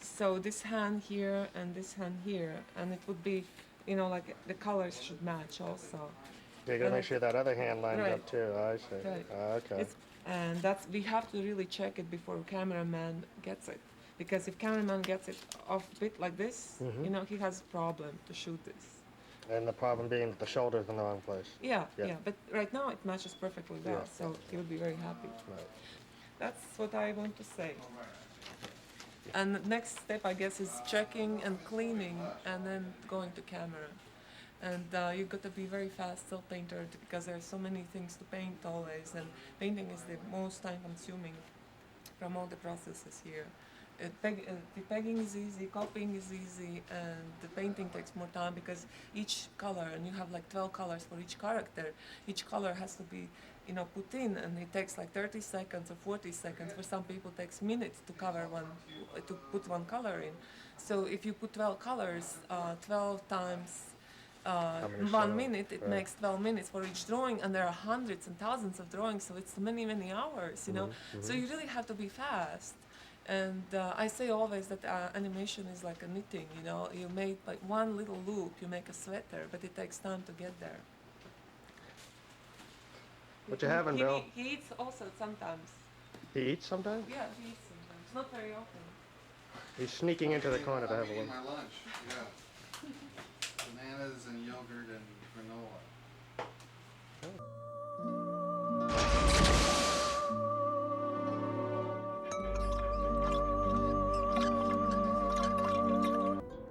So this hand here and this hand here, and it would be, like the colors should match also. You gotta make sure that other hand lines Right. up too. I see. Right. Okay. And we have to really check it before cameraman gets it. Because if cameraman gets it off a bit like this, he has a problem to shoot this. And the problem being that the shoulder's in the wrong place. Yeah, Yeah. yeah, but right now it matches perfectly well, Yeah. so he would be very happy. Right. That's what I want to say. And the next step, I guess, is checking and cleaning, and then going to camera. And you've got to be very fast still painter because there are so many things to paint always, and painting is the most time-consuming from all the processes here. The pegging is easy, copying is easy, and the painting takes more time because each color, and you have like 12 colors for each character, each color has to be, put in, and it takes like 30 seconds or 40 seconds. For some people, it takes minutes to put one color in. So if you put 12 colors, 12 times many 1 shots? minute, it Right. makes 12 minutes for each drawing, and there are hundreds and thousands of drawings, so it's many, many hours, So you really have to be fast. And I say always that animation is like a knitting, You make like one little loop, you make a sweater, but it takes time to get there. What you having, Bill? He eats also sometimes. He eats sometimes? Yeah, he eats sometimes. Not very often. He's sneaking into the corner to have a I'm eating look. my lunch, yeah. Bananas and yogurt and granola.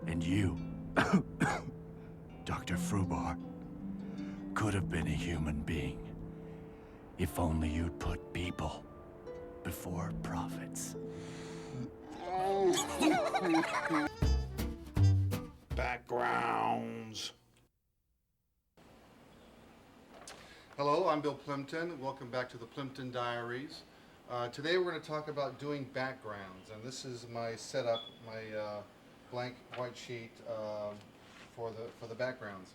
And you, Dr. Frubar, could have been a human being if only you'd put people before profits. Backgrounds. Hello, I'm Bill Plimpton. Welcome back to the Plimpton Diaries. Today we're going to talk about doing backgrounds, and this is my setup, my blank white sheet for the backgrounds.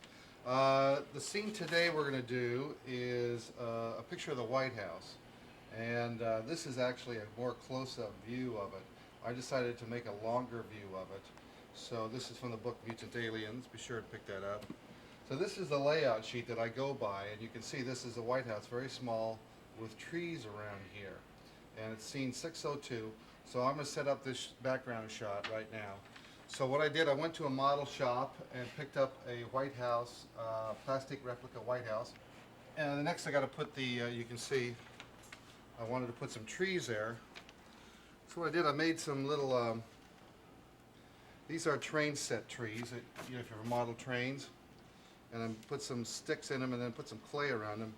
The scene today we're going to do is a picture of the White House, and this is actually a more close-up view of it. I decided to make a longer view of it, so this is from the book Mutant Aliens. Be sure to pick that up. So this is the layout sheet that I go by, and you can see this is the White House, very small, with trees around here. And it's scene 602, so I'm going to set up this background shot right now. So what I did, I went to a model shop and picked up a White House, plastic replica White House. And the next I got to put the, you can see, I wanted to put some trees there. So what I did, I made some little, these are train set trees, if you ever model trains. And then put some sticks in them and then put some clay around them.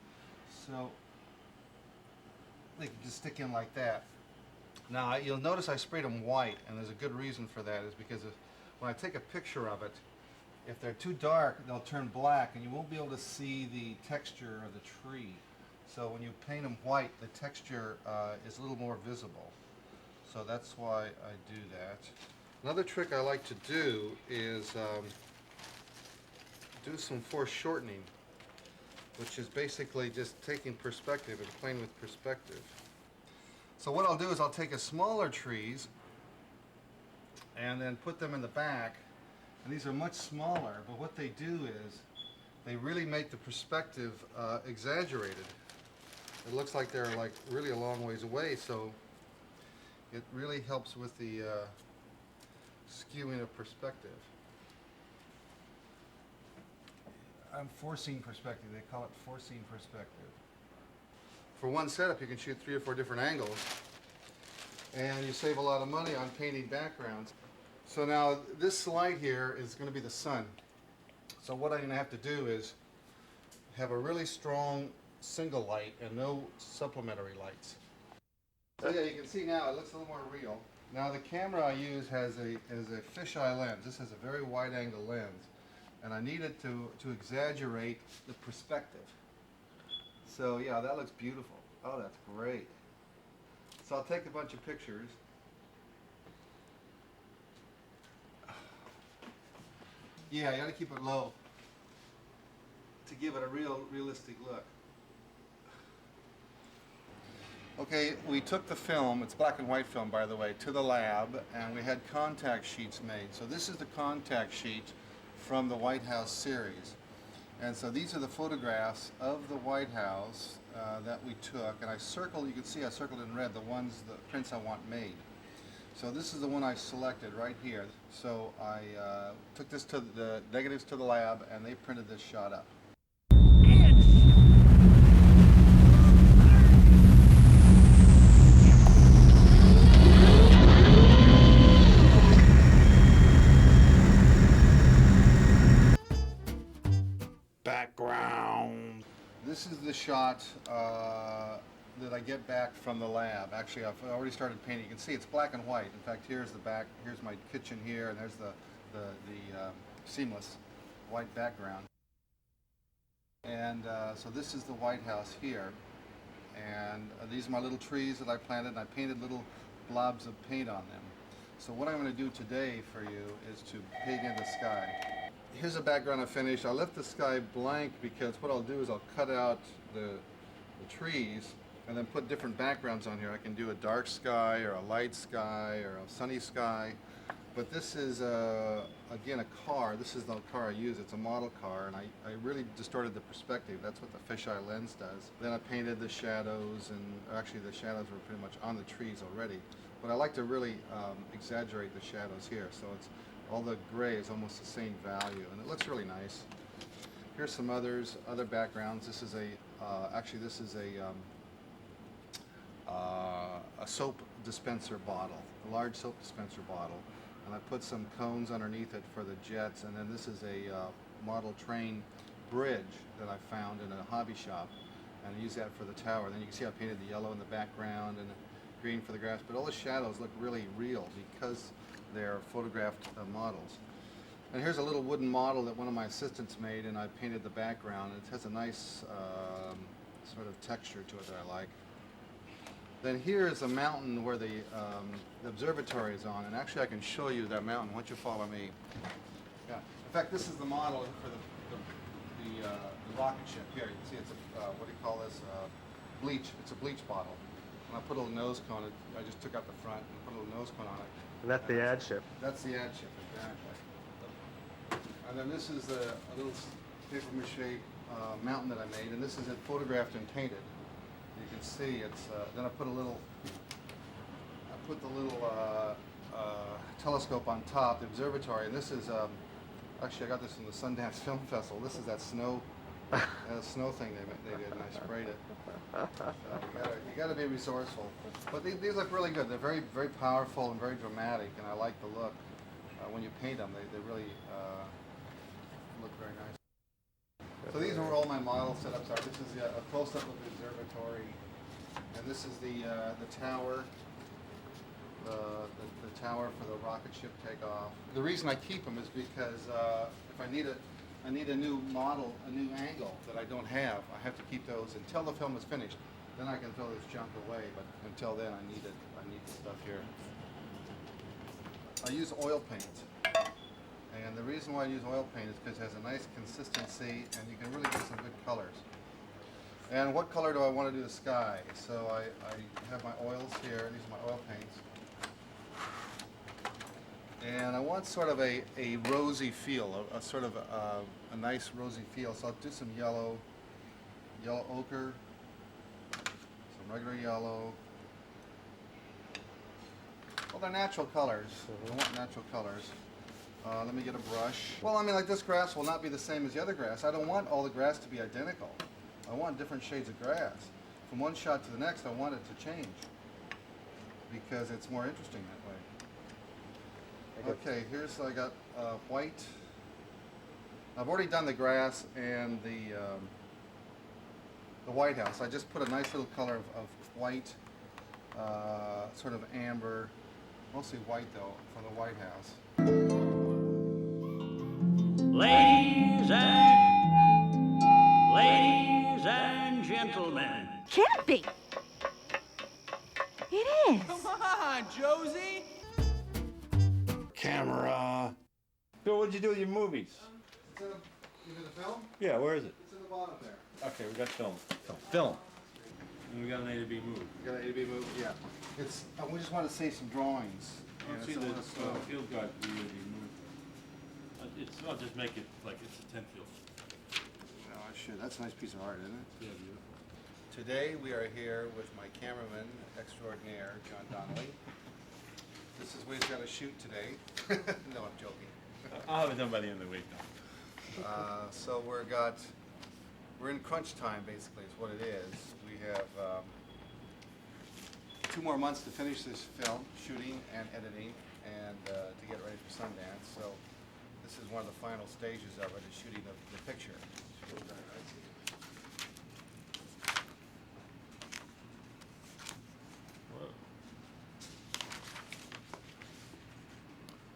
So they can just stick in like that. Now you'll notice I sprayed them white, and there's a good reason for that, is because when I take a picture of it, if they're too dark, they'll turn black and you won't be able to see the texture of the tree. So when you paint them white, the texture is a little more visible. So that's why I do that. Another trick I like to do is do some foreshortening, which is basically just taking perspective and playing with perspective. So what I'll do is I'll take a smaller trees and then put them in the back, and these are much smaller, but what they do is they really make the perspective exaggerated. It looks like they're like really a long ways away, so it really helps with the skewing of perspective. I'm forcing perspective. They call it forcing perspective. For one setup, you can shoot 3 or 4 different angles. and you save a lot of money on painting backgrounds. So now this light here is going to be the sun. So what I'm going to have to do is have a really strong single light and no supplementary lights. So yeah, you can see now it looks a little more real. Now the camera I use has a fisheye lens. This is a very wide angle lens, and I need it to exaggerate the perspective. So yeah, that looks beautiful. Oh, that's great. So I'll take a bunch of pictures. Yeah, you got to keep it low to give it a realistic look. Okay, we took the film, it's black and white film by the way, to the lab, and we had contact sheets made. So this is the contact sheet from the White House series. And so these are the photographs of the White House that we took, and I circled, you can see I circled in red the prints I want made. So this is the one I selected right here. So I took this to the negatives to the lab, and they printed this shot up. Background. This is the shot that I get back from the lab. Actually, I've already started painting. You can see it's black and white. In fact, here's the back. Here's my kitchen here, and there's the seamless white background. And so this is the White House here. And these are my little trees that I planted, and I painted little blobs of paint on them. So what I'm going to do today for you is to paint in the sky. Here's a background I finished. I left the sky blank because what I'll do is I'll cut out the trees and then put different backgrounds on here. I can do a dark sky or a light sky or a sunny sky. But this is, again, a car. This is the car I use. It's a model car, and I really distorted the perspective. That's what the fisheye lens does. Then I painted the shadows, and actually the shadows were pretty much on the trees already. But I like to really exaggerate the shadows here. So it's all the gray is almost the same value, and it looks really nice. Here's some other backgrounds. This is actually this is a soap dispenser bottle, a large soap dispenser bottle, and I put some cones underneath it for the jets. And then this is a model train bridge that I found in a hobby shop, and I use that for the tower. Then you can see I painted the yellow in the background and the green for the grass, but all the shadows look really real because they're photographed models. And here's a little wooden model that one of my assistants made, and I painted the background. It has a nice sort of texture to it that I like. Then here is a mountain where the observatory is on, and actually I can show you that mountain. Why don't you follow me? Yeah. In fact, this is the model for the rocket ship. Here, you can see it's a, what do you call this? Bleach. It's a bleach bottle. And I put a little nose cone. I just took out the front and put a little nose cone on it. And that's the ad ship. That's the ad ship, exactly. And then this is a little paper mache mountain that I made, and this is it photographed and painted. You can see it's. Then I put the little telescope on top, the observatory, and this is actually I got this from the Sundance Film Festival. This is that snow thing they did, and I sprayed it. So you got to be resourceful. But these look really good. They're very, very powerful and very dramatic, and I like the look. When you paint them, they really look very nice. So these are where all my model setups are. This is a close-up of the observatory, and this is the tower, the tower for the rocket ship takeoff. The reason I keep them is because if I need a new model, a new angle that I don't have, I have to keep those until the film is finished. Then I can throw this junk away, but until then I need it. I need the stuff here. I use oil paint. And the reason why I use oil paint is because it has a nice consistency and you can really get some good colors. And what color do I want to do the sky? So I have my oils here. These are my oil paints. And I want sort of a rosy feel, a sort of a nice rosy feel. So I'll do some yellow ochre, some regular yellow. Well, they're natural colors. I want natural colors. Let me get a brush. Well, I mean, like this grass will not be the same as the other grass. I don't want all the grass to be identical. I want different shades of grass. From one shot to the next, I want it to change. because it's more interesting that way. Okay, here's I got white. I've already done the grass and the White House. I just put a nice little color of white, sort of amber, mostly white though, for the White House. Ladies and gentlemen. Can't be. It is. Come on, Josie. Camera. Bill, what'd you do with your movies? It's in the film? Yeah, where is it? It's in the bottom there. Okay, we got film. Film. And we got an A to B movie. You got an A to B move? Yeah. It's. We just want to see some drawings. I And don't see it's a the little slow. field guide for the A to B movie. I'll just make it like it's a 10 field. Oh, I should. That's a nice piece of art, isn't it? Yeah, beautiful. Today we are here with my cameraman extraordinaire, John Donnelly. This is what he's got to shoot today. No, I'm joking. I'll have it done by the end of the week now. So we're in crunch time, basically, is what it is. We have 2 more months to finish this film, shooting and editing, and to get ready for Sundance. So this is one of the final stages of it, is shooting the picture.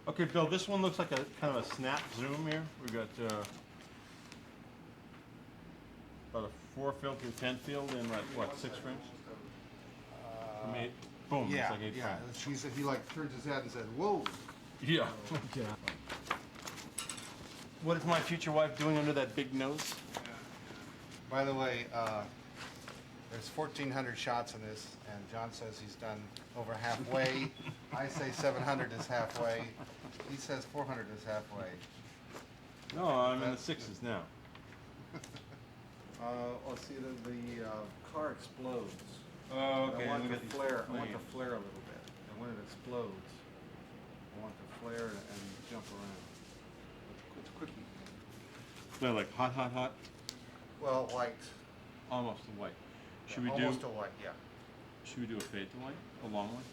Okay, Bill, this one looks like a kind of a snap zoom here. We got about a 4 field through 10 field in like what, 6 frames? From 8. Boom, Yeah, it's like 8 yeah. frames. He like turned his head and said, "Whoa." Yeah. What is my future wife doing under that big nose? By the way, there's 1,400 shots in this, and John says he's done over halfway. I say 700 is halfway. He says 400 is halfway. No, I'm in the 6s now. Let's see, the car explodes. Oh, okay. I want we the got these flare. I want flames. the flare a little bit, and when it explodes, I want the flare and jump around. It's quickie. They're like hot, hot, hot. Well, white. Almost a white. Should we Almost do? a white, yeah. Should we do a fade to white? A long one?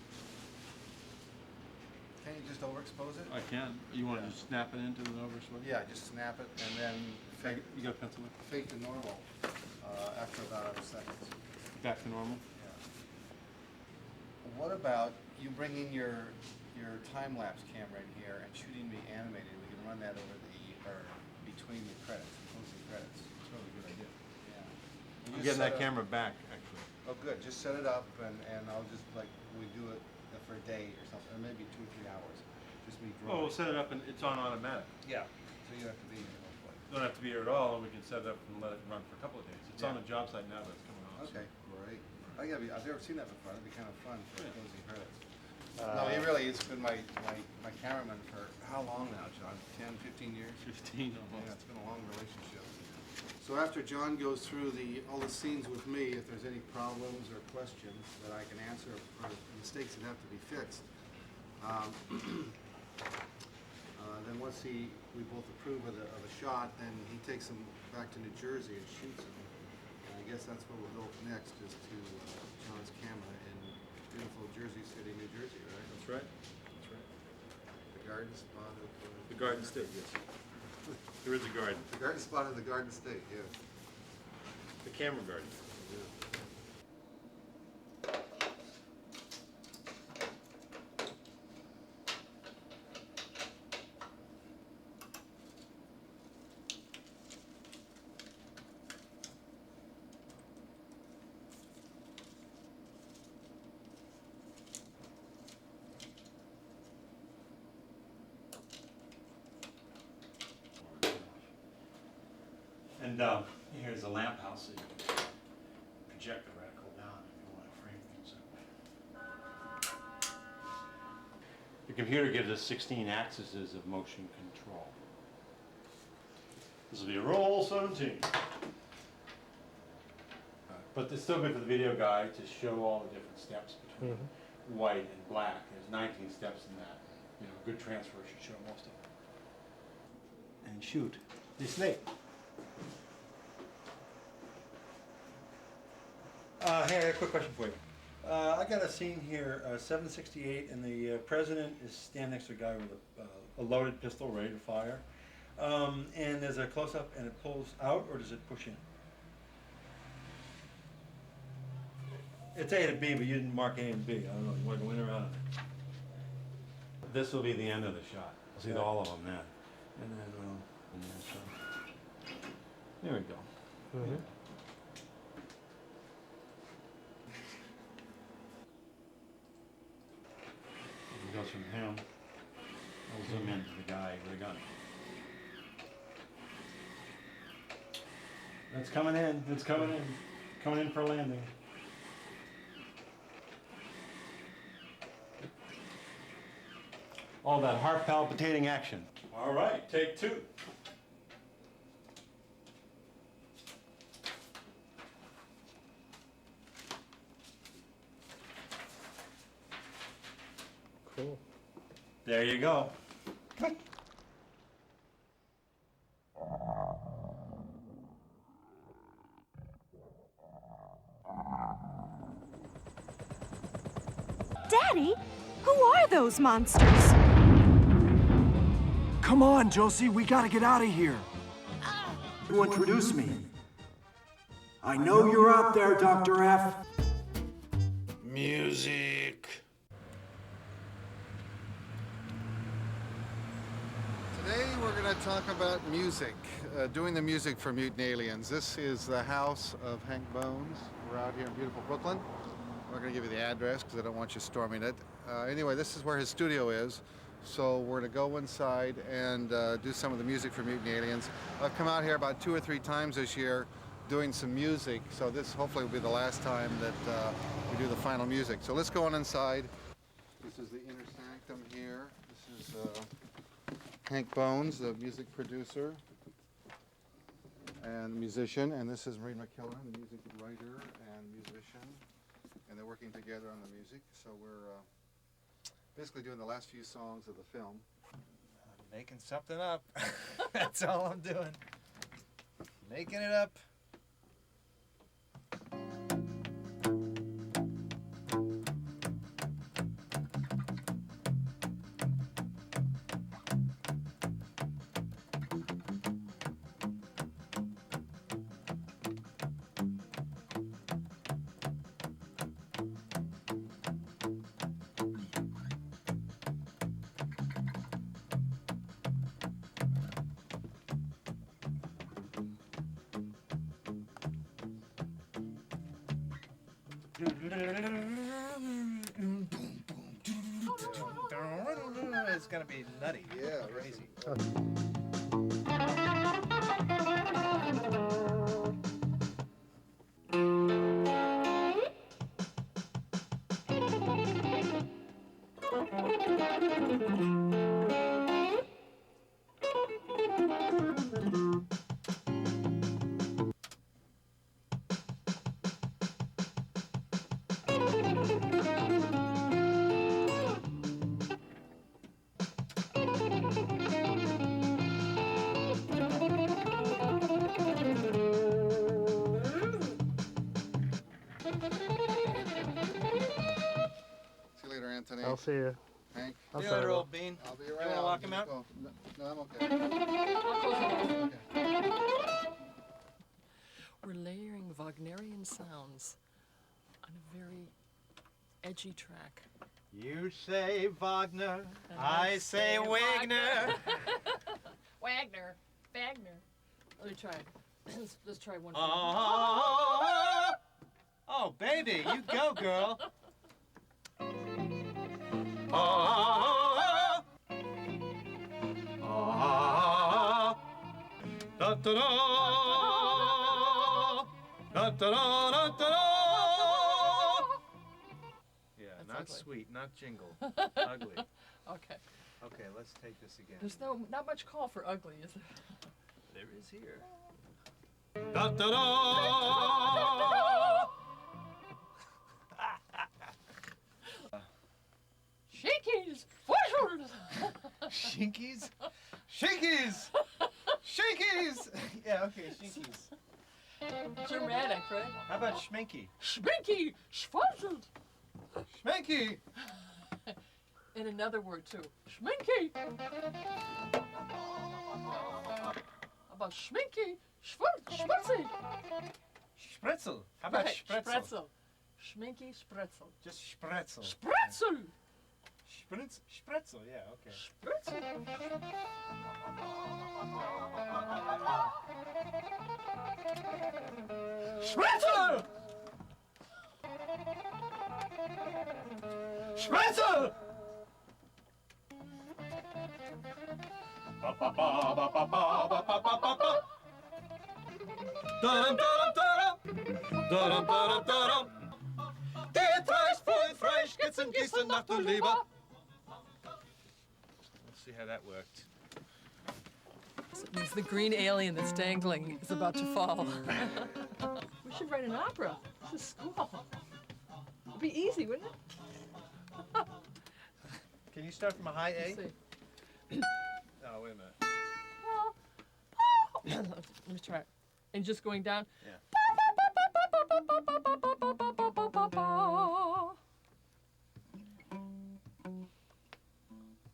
Can you just overexpose it? I can. You want to Yeah. just snap it into the overswing? Yeah, just snap it and then fade, You got a pencil there? fade to normal after about a second. Back to normal. Yeah. What about you bringing your time-lapse camera in here and shooting me animated? We can run that over between the credits, closing credits. That's a really good idea. Yeah. I'm You getting just that set camera back, actually. Oh, good. Just set it up and I'll just we do it for a day or something, or maybe 2 or 3 hours. Just me Oh, drawing. we'll set it up and it's on automatic. Yeah. So you don't have to be here. Hopefully. Don't have to be here at all, and we can set it up and let it run for a couple of days. It's on Yeah. the job site now, but it's coming on. Okay, great. I've never seen that before. That'd be kind of fun for Yeah. closing credits. No, he really has been my cameraman for how long now, John? 10, 15 years? 15 Yeah, almost. it's been a long relationship. So after John goes through all the scenes with me, if there's any problems or questions that I can answer or mistakes that have to be fixed, then once we both approve of the shot, then he takes them back to New Jersey and shoots them. And I guess that's where we'll go next, is to John's camera in beautiful Jersey City, New Jersey, right? That's right. That's right. The garden spot of The Garden State, yes. There is a garden. the garden spot of the Garden State, yes. The camera garden. And here's a lamp house, so you can project the reticle down if you want to frame things up. The computer gives us 16 axes of motion control. This will be roll 17. But it's still good for the video guy to show all the different steps between white and black. There's 19 steps in that. You know, good transfer should show most of them. And shoot the snake. Hey, I got a quick question for you. I got a scene here, 768, and the president is standing next to a guy with a loaded pistol ready to fire. And there's a close-up, and it pulls out, or does it push in? It's A to B, but you didn't mark A and B. I don't know. You want to go in or out of it? This will be the end of the shot. I'll see all of them then. And then there we go. Mm-hmm. It goes from him. I'll zoom in to the guy with the gun. It's coming in. It's coming in. Coming in for a landing. All that heart palpitating action. All right, take two. Cool. There you go. Daddy, who are those monsters? Come on, Josie, we gotta get out of here. You introduce me. I know you're out there, Dr. F. Music. Today we're going to talk about music, doing the music for Mutant Aliens. This is the house of Hank Bones. We're out here in beautiful Brooklyn. I'm not going to give you the address because I don't want you storming it. Anyway, this is where his studio is. So we're going to go inside and do some of the music for Mutant Aliens. I've come out here about 2 or 3 times this year doing some music, so this hopefully will be the last time that we do the final music. So let's go on inside. This is the inner sanctum here. This is Hank Bones, the music producer and musician, and this is Maureen McKillen, the music writer and musician, and they're working together on the music. So we're basically doing the last few songs of the film. I'm making something up. That's all I'm doing. Making it up. It's gonna be nutty. Yeah, crazy. See you later, Anthony. I'll see you. Hank. I'm See you sorry. later, old bean. I'll be You around. wanna walk him out? Oh, no, I'm okay. We're layering Wagnerian sounds on a very edgy track. You say Wagner, And I say Wagner. Wagner. Let me try it. Let's try one. Oh, baby, you go, girl. Da, da, da. Da, da, da, da, da. Yeah, That's not ugly. sweet, not jingle. Ugly. Okay. Okay, let's take this again. There's not much call for ugly, is there? There is here. Da, da, da. Shinkies! Shinkies? Shinkies! Shinkies! Yeah, okay, Shinkies. Germanic, right? How about Schminky? Schminky! Schwazzled! Schminky! And another word too. Schminky. How about schminky? Schwitzy. Spritzel. How about Right, spritzel? spretzel. Schminky spretzel. Just spritzel. Spretzel. Spritzel, yeah, okay. Spretzel. Spritzel! Spritzel! Der Preis voll Fleisch, Gitzen, Gießen nach der Leber. Let's see how that worked. So it means the green alien that's dangling is about to fall. We should write an opera. This is school. It'd be easy, wouldn't it? Can you start from a high A? Let's see. Oh, wait a minute. Let me try it. And just going down. Yeah.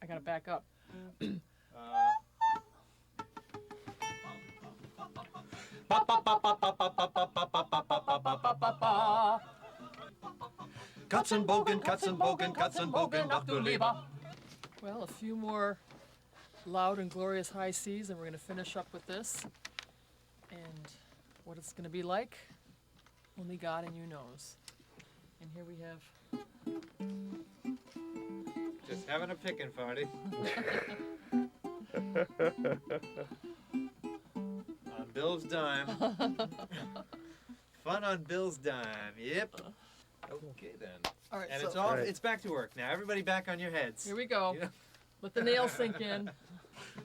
I gotta back up. Katzenbogen, Katzenbogen, Katzenbogen nach der Leber. Well, a few more loud and glorious high C's, and we're gonna finish up with this. And what it's gonna be like, only God and you knows. And here we have. Just having a pickin' party. On Bill's dime. Fun on Bill's dime. Yep. Okay then. All right, And so it's off. It's back to work now. Everybody back on your heads. here we go. You know? Let the nails sink in.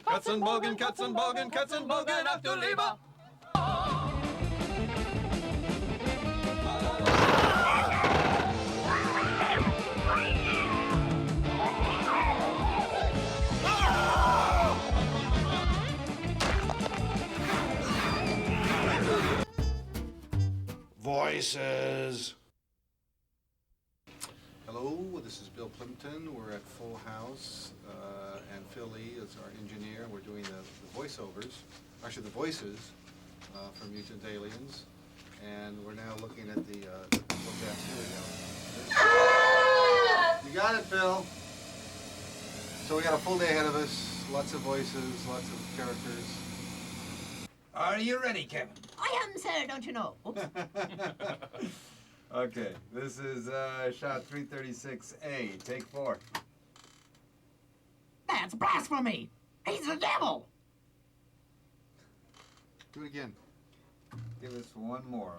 Katzenbogen, Katzenbogen, Katzenbogen nach der Leber. Voices. Hello, this is Bill Plimpton. We're at Full House, and Phil Lee is our engineer. We're doing the voiceovers, actually the voices from Mutant Aliens, and we're now looking at the forecast. Here we go. You got it, Phil. So we got a full day ahead of us. Lots of voices, lots of characters. Are you ready, Kevin? I am, sir, don't you know? Oops. Okay, this is shot 336A, take 4. That's blasphemy! He's the devil! Do it again. Give us one more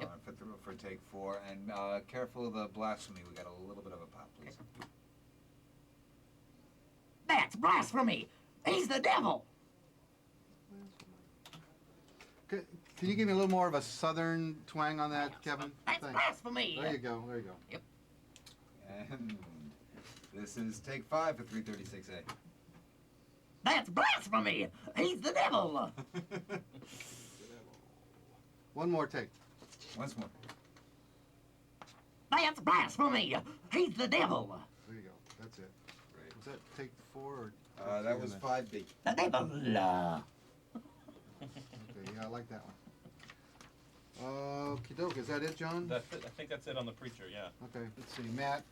for take 4, and careful of the blasphemy. We got a little bit of a pop, please. That's blasphemy! He's the devil! Can you give me a little more of a southern twang on that, Kevin? That's blasphemy! There you go, there you go. Yep. And this is take 5 for 336A. That's blasphemy! He's the devil! One more take. Once more. That's blasphemy! He's the devil! There you go, that's it. Great. Was that take 4 or? That was 5B. The devil! Okay, yeah, I like that one. Okey doke, is that it, John? I think that's it on the preacher, yeah. Okay, let's see, Matt,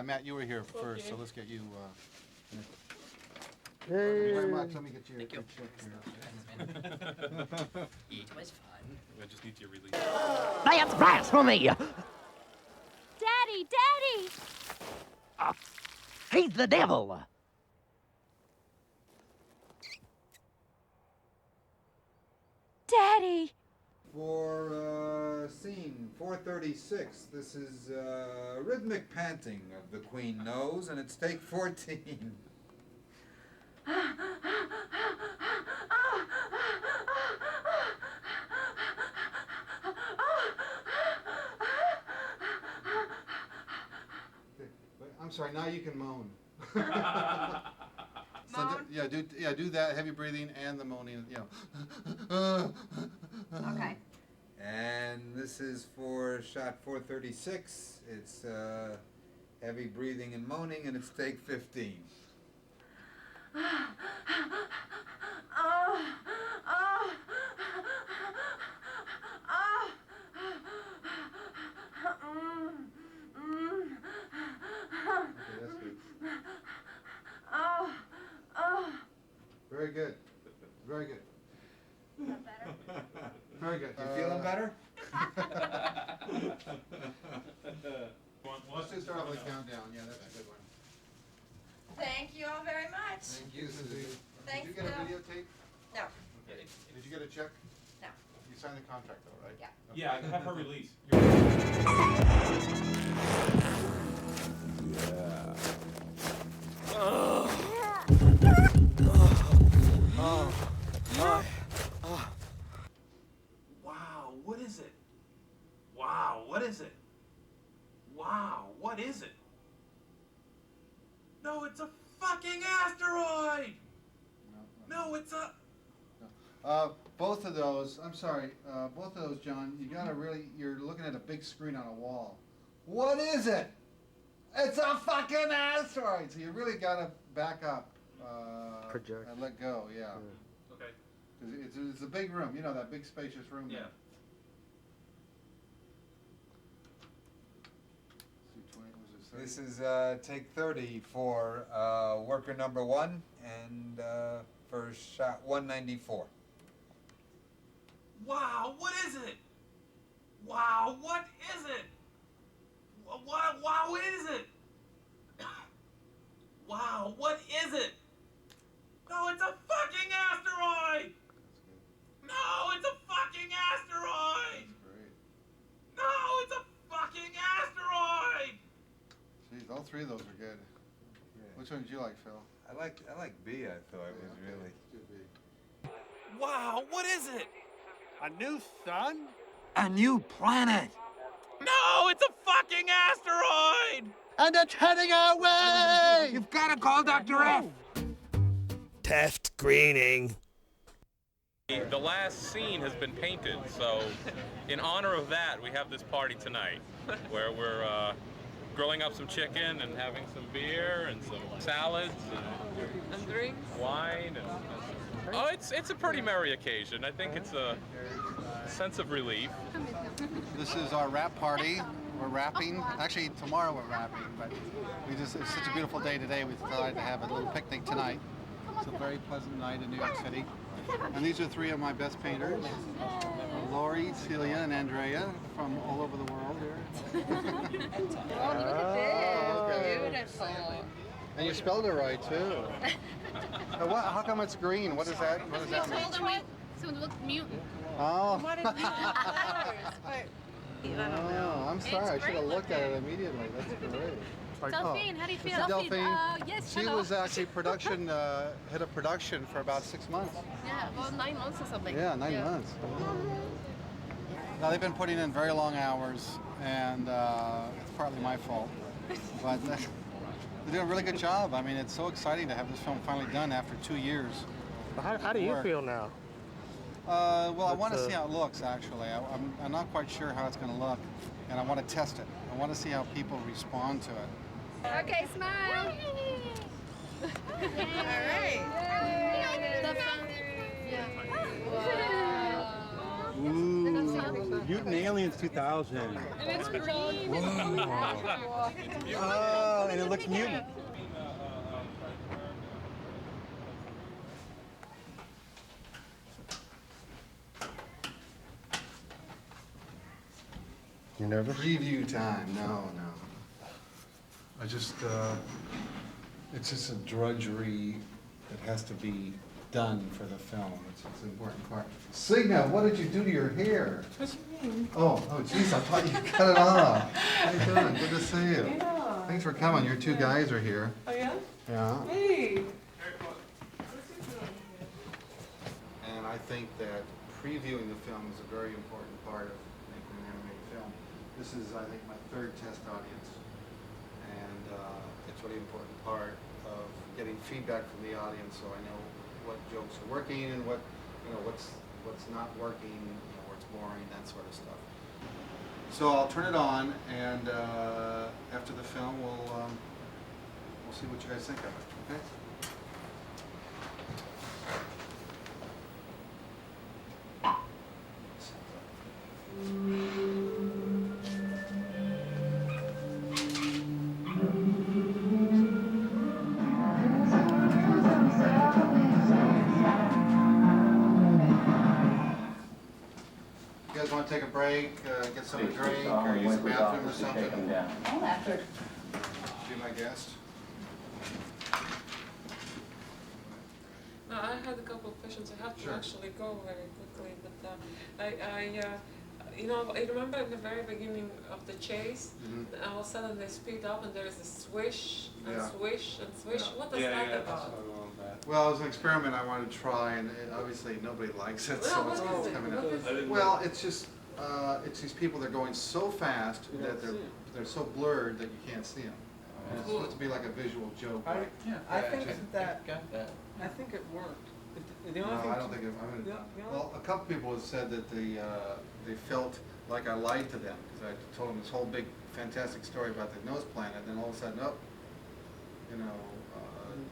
Matt, you were here first, so let's get you, Thank you very much, let me get your check here. It was fun. I just need to release. That's blasphemy! Daddy, Daddy! He's the devil! Daddy! For scene 436, this is rhythmic panting of the Queen Nose, and it's take 14. I'm sorry, now you can moan. So do that, heavy breathing and the moaning, Okay. And this is for shot 436. It's Heavy breathing and moaning, and it's take 15. Very good. Very good. Very good. You feeling better? Let's just start off with a countdown. Yeah, that's a good one. Thank you all very much. Thank you, Susie. Thanks, Did you get a Bill. videotape? No. Did you get a check? No. You signed the contract though, right? Yeah. Yeah, I can have her release. Wow, what is it? Wow, what is it? Wow, what is it? No, it's a fucking asteroid! No, it's a... Both of those, I'm sorry, both of those, John, you gotta really, you're looking at a big screen on a wall. What is it? It's a fucking asteroid! So you really gotta back up, Project. and let go, yeah. Okay. 'Cause it's a big room, you know, that big spacious room there. Yeah. This is take 30 for worker number 1 and for shot 194. Wow, what is it? Wow, what is it? Wow, what is it? Wow, what is it? No, it's a fucking asteroid! No, it's a fucking asteroid! No, it's a fucking asteroid! Jeez, all three of those are good. Which one did you like, Phil? I like B. I thought it was really. Wow, what is it? A new sun? A new planet. No, it's a fucking asteroid! And it's heading our way! You've got to call Dr. F. Test screening. The last scene has been painted, so in honor of that, we have this party tonight, where we're grilling up some chicken and having some beer and some salads And drinks. wine and oh, it's a pretty merry occasion. I think it's a sense of relief. This is our wrap party. We're wrapping. Actually, tomorrow we're wrapping, but it's such a beautiful day today. We decided to have a little picnic tonight. It's a very pleasant night in New York City. And these are three of my best painters, Lori, Celia, and Andrea from all over the world here. Oh, look at this. Beautiful. And you spelled it right, too. How come it's green? What is that? What does that mean? So it looks mutant. Oh. What is Oh, I'm sorry. I should have looked at it immediately. That's great. Delphine, how do you This feel? is Delphine. Yes, She hello. was actually production, head of production for about 6 months. Yeah, well, 9 months or something. Yeah, 9 months. Now they've been putting in very long hours, and it's partly my fault. But they're doing a really good job. I mean, it's so exciting to have this film finally done after 2 years. How do you feel now? Well, I want to see how it looks, actually. I'm not quite sure how it's going to look, and I want to test it. I want to see how people respond to it. Okay, smile. All right. Ooh, Mutant Aliens 2000. And it's green. Oh, and it looks mutant. You nervous? Preview time. No. I just, it's just a drudgery that has to be done for the film. It's an important part. Signa, what did you do to your hair? What do you mean? Oh, jeez, I thought you cut it off. How you doing? Good to see you. Yeah. Thanks for coming. Your two guys are here. Oh, yeah? Yeah. Hey. And I think that previewing the film is a very important part of making an animated film. This is, I think, my third test audience. And it's a really important part of getting feedback from the audience so I know what jokes are working and what's not working, where it's boring, that sort of stuff. So I'll turn it on, and after the film, we'll see what you guys think of it. Okay. You guys want to take a break, get something to drink, or use the bathroom or something? All after. Be my guest. No, I had a couple of questions. I have to Sure. actually go very quickly, but you know, I remember in the very beginning of the chase, all of a sudden they speed up and there's a swish and Yeah. swish and swish. Yeah. What is that about? Well, it was an experiment I wanted to try, and obviously nobody likes it, so Well, it's what is it? coming What is up. it? Well, it's just, it's these people, they're going so fast that they're so blurred that you can't see them. And it's supposed to be like a visual joke. I think just- that, I think it worked. The No, only thing I don't think it, Yeah, yeah. well, a couple people have said that they felt like I lied to them, because I told them this whole big fantastic story about the nose planet, and then all of a sudden,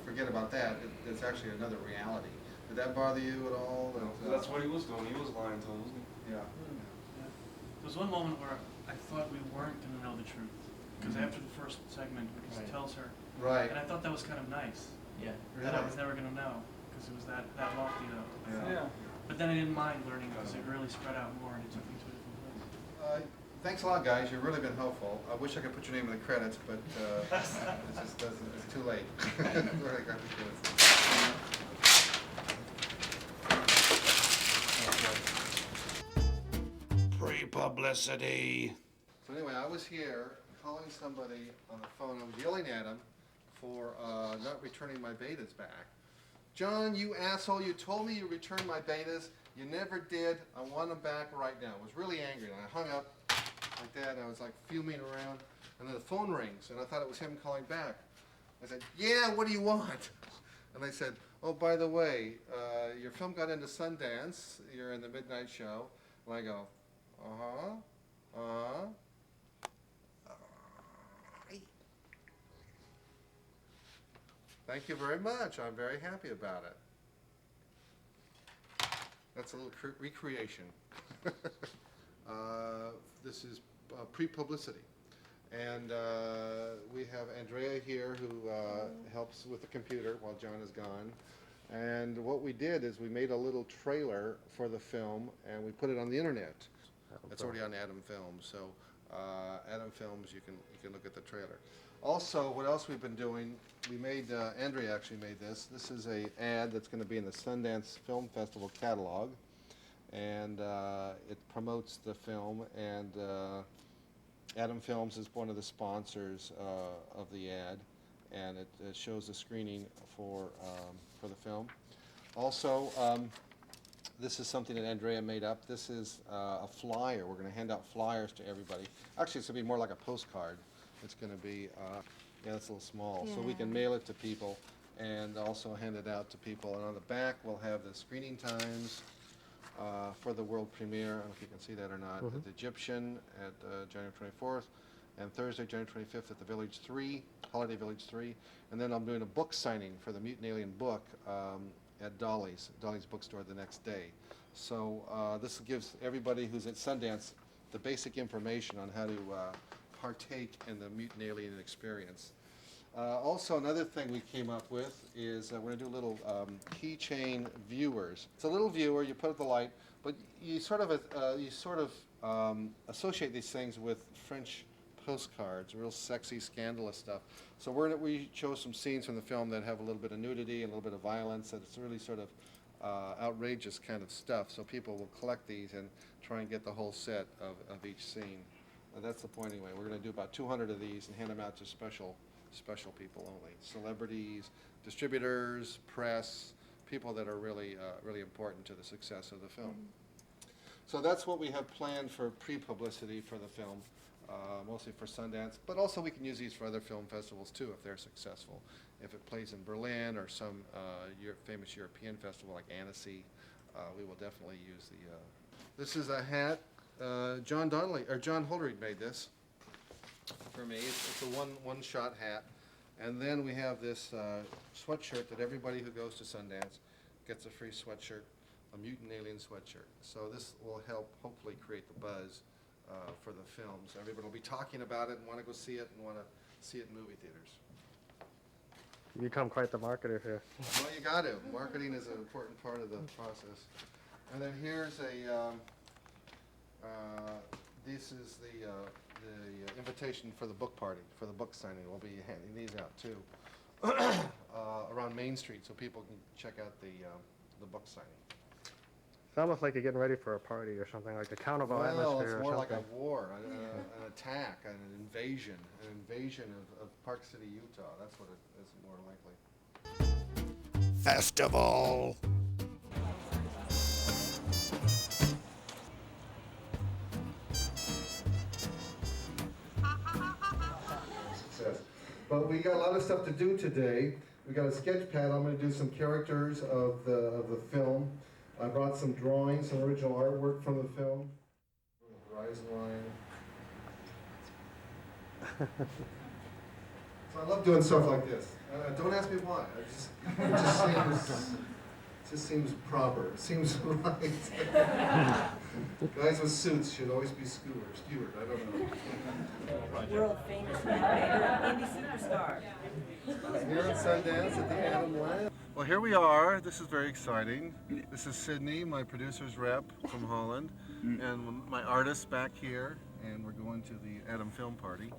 forget about that, it's actually another reality. Did that bother you at all? That's what he was doing. He was lying to them, wasn't he? Yeah. There was one moment where I thought we weren't going to know the truth. Because after the first segment, he tells her. Right. And I thought that was kind of nice. Yeah. That I was never going to know. Because it was that lofty, though. Yeah. But then I didn't mind learning because it really spread out more and it took me to a different place. Thanks a lot, guys. You've really been helpful. I wish I could put your name in the credits, but it just doesn't. It's too late. Really got the credits. Pre-publicity. So anyway, I was here calling somebody on the phone. I was yelling at him for not returning my betas back. John, you asshole! You told me you returned my betas. You never did. I want them back right now. I was really angry, and I hung up like that. I was like fuming around, and then the phone rings, and I thought it was him calling back. I said, "Yeah, what do you want?" And they said, "Oh, by the way, your film got into Sundance. You're in the midnight show." And I go, Thank you very much. I'm very happy about it. That's a little recreation. This is pre-publicity. And we have Andrea here who helps with the computer while John is gone. And what we did is we made a little trailer for the film and we put it on the internet. It's already on Adam Films. So Adam Films, you can look at the trailer. Also, what else we've been doing, we made, Andrea actually made this. This is an ad that's going to be in the Sundance Film Festival catalog. And it promotes the film, and Adam Films is one of the sponsors of the ad, and it shows the screening for the film. Also, this is something that Andrea made up. This is a flyer. We're going to hand out flyers to everybody. Actually, it's going to be more like a postcard. It's going to be, yeah, it's a little small. So we can mail it to people and also hand it out to people. And on the back, we'll have the screening times for the world premiere. I don't know if you can see that or not. At the Egyptian at January 24th, and Thursday, January 25th at the Village 3, Holiday Village 3. And then I'm doing a book signing for the Mutant Alien book at Dolly's bookstore the next day. So this gives everybody who's at Sundance the basic information on how to partake in the Mutant Alien experience. Also, another thing we came up with is we're going to do little keychain viewers. It's a little viewer, you put it at the light, but you sort of associate these things with French postcards, real sexy, scandalous stuff. So we chose some scenes from the film that have a little bit of nudity and a little bit of violence, and it's really sort of outrageous kind of stuff. So people will collect these and try and get the whole set of each scene. That's the point anyway. We're going to do about 200 of these and hand them out to special people only. Celebrities, distributors, press, people that are really important to the success of the film. So that's what we have planned for pre-publicity for the film, mostly for Sundance, but also we can use these for other film festivals too if they're successful. If it plays in Berlin or some famous European festival like Annecy, we will definitely use the... This is a hat John Holderried made this for me. It's a one-shot hat. And then we have this sweatshirt that everybody who goes to Sundance gets a free sweatshirt, a mutant alien sweatshirt. So this will help hopefully create the buzz for the films. Everybody will be talking about it and want to go see it and want to see it in movie theaters. You become quite the marketer here. Well, you got to. Marketing is an important part of the process. And then here's this is the invitation for the book party, for the book signing. We'll be handing these out too around Main Street so people can check out the book signing. It's almost like you're getting ready for a party or something, like a carnival atmosphere Well, it's more or like something. a war, an attack, an invasion of Park City, Utah. That's what it is more likely. Festival. Success. But we got a lot of stuff to do today. We got a sketch pad. I'm going to do some characters of the film. I brought some drawings, some original artwork from the film. Horizon line. So I love doing stuff like this. Don't ask me why. It just seems proper. It seems right. Guys with suits should always be skewered. I don't know. World famous animator, indie superstar. Here at Sundance at the Adam Lab. Well, here we are. This is very exciting. This is Sydney, my producer's rep from Holland, and my artist back here, and we're going to the Adam Film Party.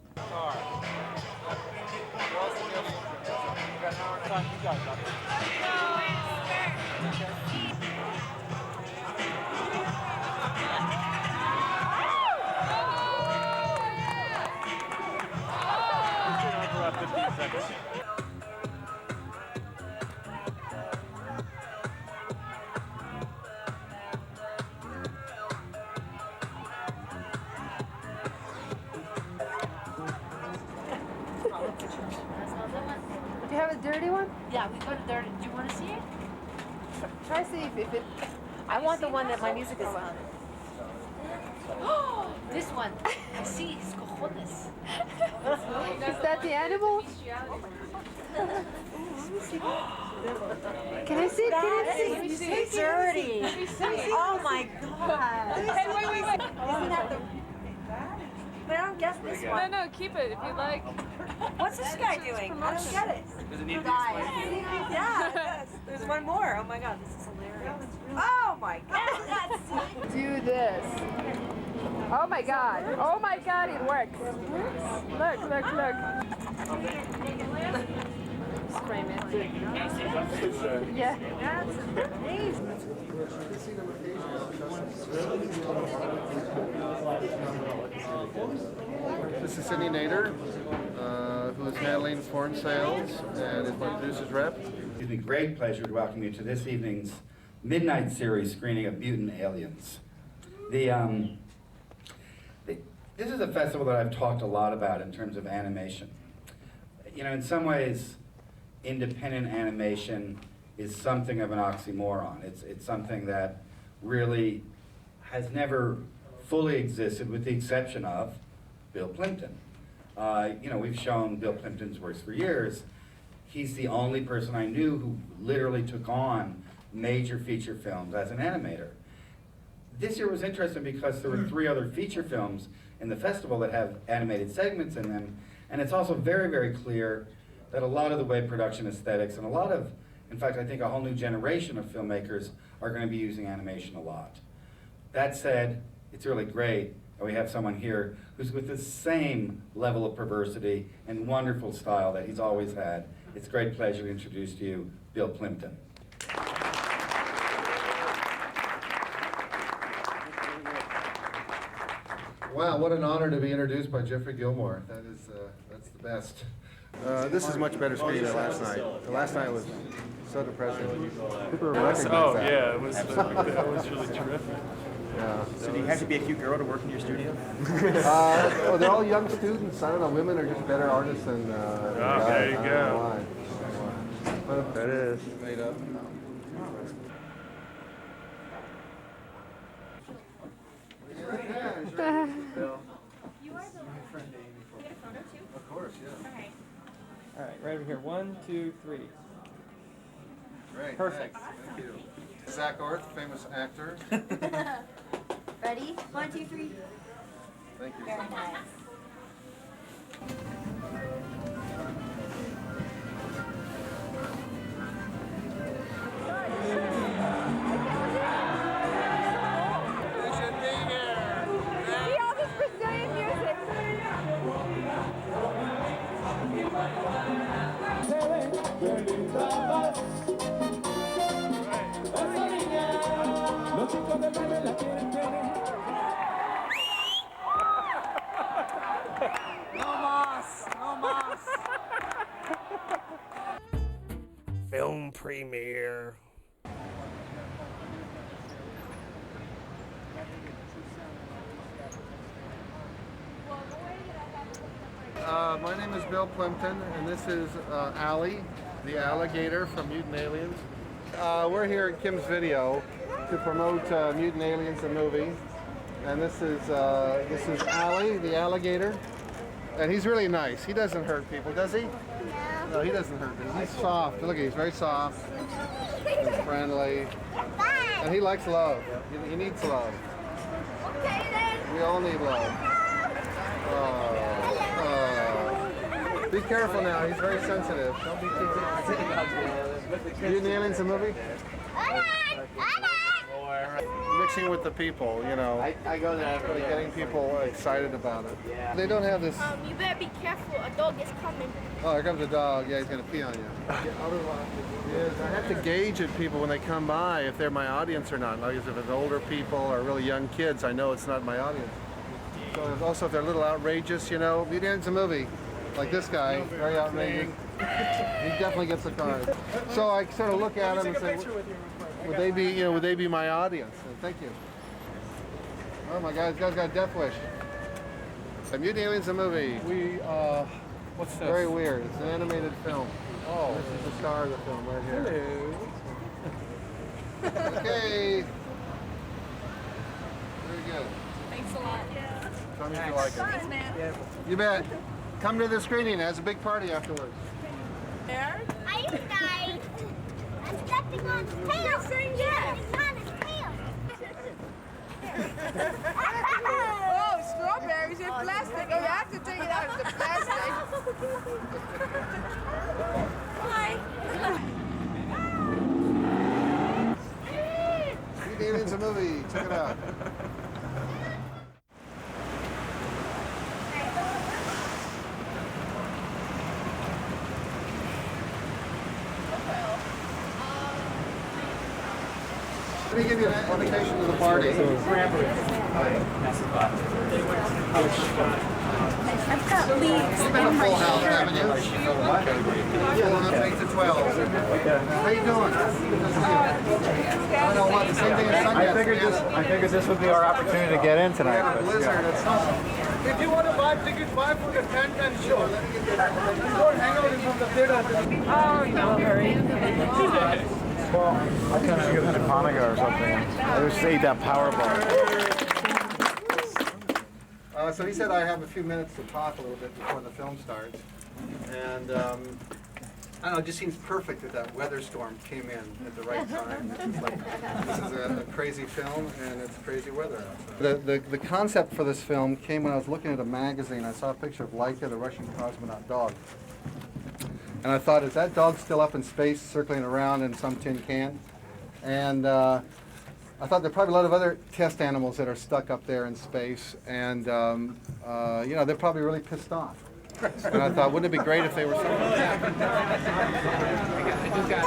Do you have a dirty one? Yeah, we got a dirty. Do you want to see it? Try to see if it... I want the one that my music is on. Oh, this one. Sí, es cojones. Is that the animal? Can I see it? Can I see it? It's dirty. Oh my god. Hey, wait. Isn't that the... But I don't guess this one. No, keep it if you like. What's this guy doing? I don't get it. Does it need to be Yeah, explained? it does. There's one more. Oh my god, this is hilarious. Oh my god. Do this. Oh my god. Oh my god, it works. Look. Frame it. Yeah. That's amazing. This is Sydney Nader, who is handling foreign sales and is my producer's rep. It gives me great pleasure to welcome you to this evening's midnight series screening of Mutant Aliens. This is a festival that I've talked a lot about in terms of animation. You know, in some ways, independent animation is something of an oxymoron. It's something that really has never fully existed, with the exception of Bill Plimpton. You know, we've shown Bill Plimpton's works for years. He's the only person I knew who literally took on major feature films as an animator. This year was interesting because there were 3 other feature films in the festival that have animated segments in them, and it's also very, very clear that a lot of the way production aesthetics and a lot of, in fact, I think a whole new generation of filmmakers are going to be using animation a lot. That said, it's really great that we have someone here who's with the same level of perversity and wonderful style that he's always had. It's a great pleasure to introduce to you Bill Plimpton. Wow, what an honor to be introduced by Jeffrey Gilmore. That's the best. This is much better screen than last night. The last night was so depressing. People recognize that. Yeah, it was really terrific. Yeah. So do you have to be a cute girl to work in your studio? Well, they're all young students. I don't know. Women are just better artists than guys. There you I don't go. know why. But That is. made up. right over here. 1, 2, 3. Great. Perfect. Thanks. Thank you. Zach Orth, famous actor. Ready? 1, 2, 3. Thank you. Very nice. See all this Brazilian music. No mas! No mas! Film premiere. My name is Bill Plimpton, and this is Allie, the alligator from Mutant Aliens. We're here at Kim's Video to promote Mutant Aliens, the movie. And this is Allie, the alligator. And he's really nice. He doesn't hurt people, does he? No, he doesn't hurt people. He's soft. Look, he's very soft and friendly. And he likes love. He needs love. We all need love. Be careful now. He's very sensitive. Don't be too sensitive. Mutant Aliens, the movie? Mixing with the people, you know. I go there. Really getting people excited about it. They don't have this. You better be careful. A dog is coming. Oh, here comes a dog. Yeah, he's gonna pee on you. Yes, I have to gauge at people when they come by if they're my audience or not. Like if it's older people or really young kids, I know it's not my audience. So also if they're a little outrageous, you know. Mutant Aliens, a movie. Like this guy, very outrageous. He definitely gets a card. So I sort of look at him and say, would they be my audience? And thank you. Oh my God, this guy's got a death wish. Mutant Aliens, a movie. What's this? Very weird. It's an animated film. Oh. This is the star of the film right here. Hello. Okay. Very good. Thanks a lot. Tell me if you like it. Thanks, man. You bet. Come to the screening. There's a big party afterwards. There? I died. I'm stepping on his tail. You're saying yes. On his tail. Oh, strawberries in plastic. Oh, you have to take it out of the plastic. Hi. Mutant Aliens, a movie. Check it out. Let me give you an invitation to the party. I've got leaves You've been a in my full house, shirt. haven't you? Full house, 8 to 12. How you doing? I know what, the same thing as Sunday. I figured this would be our opportunity to get in We tonight. had a blizzard. It's awesome. If you want to buy tickets, buy for the tent and show. Don't hang out in front of the theater. Oh, no hurry. Well, I kind of give it a Hanukkah or something. I just ate that power bar. So he said I have a few minutes to talk a little bit before the film starts. And I don't know, it just seems perfect that that weather storm came in at the right time. It's like, this is a crazy film and it's crazy weather outside. The concept for this film came when I was looking at a magazine. I saw a picture of Laika, the Russian cosmonaut dog. And I thought, is that dog still up in space, circling around in some tin can? And I thought there are probably a lot of other test animals that are stuck up there in space, and you know, they're probably really pissed off. And I thought, wouldn't it be great if they were something? I just got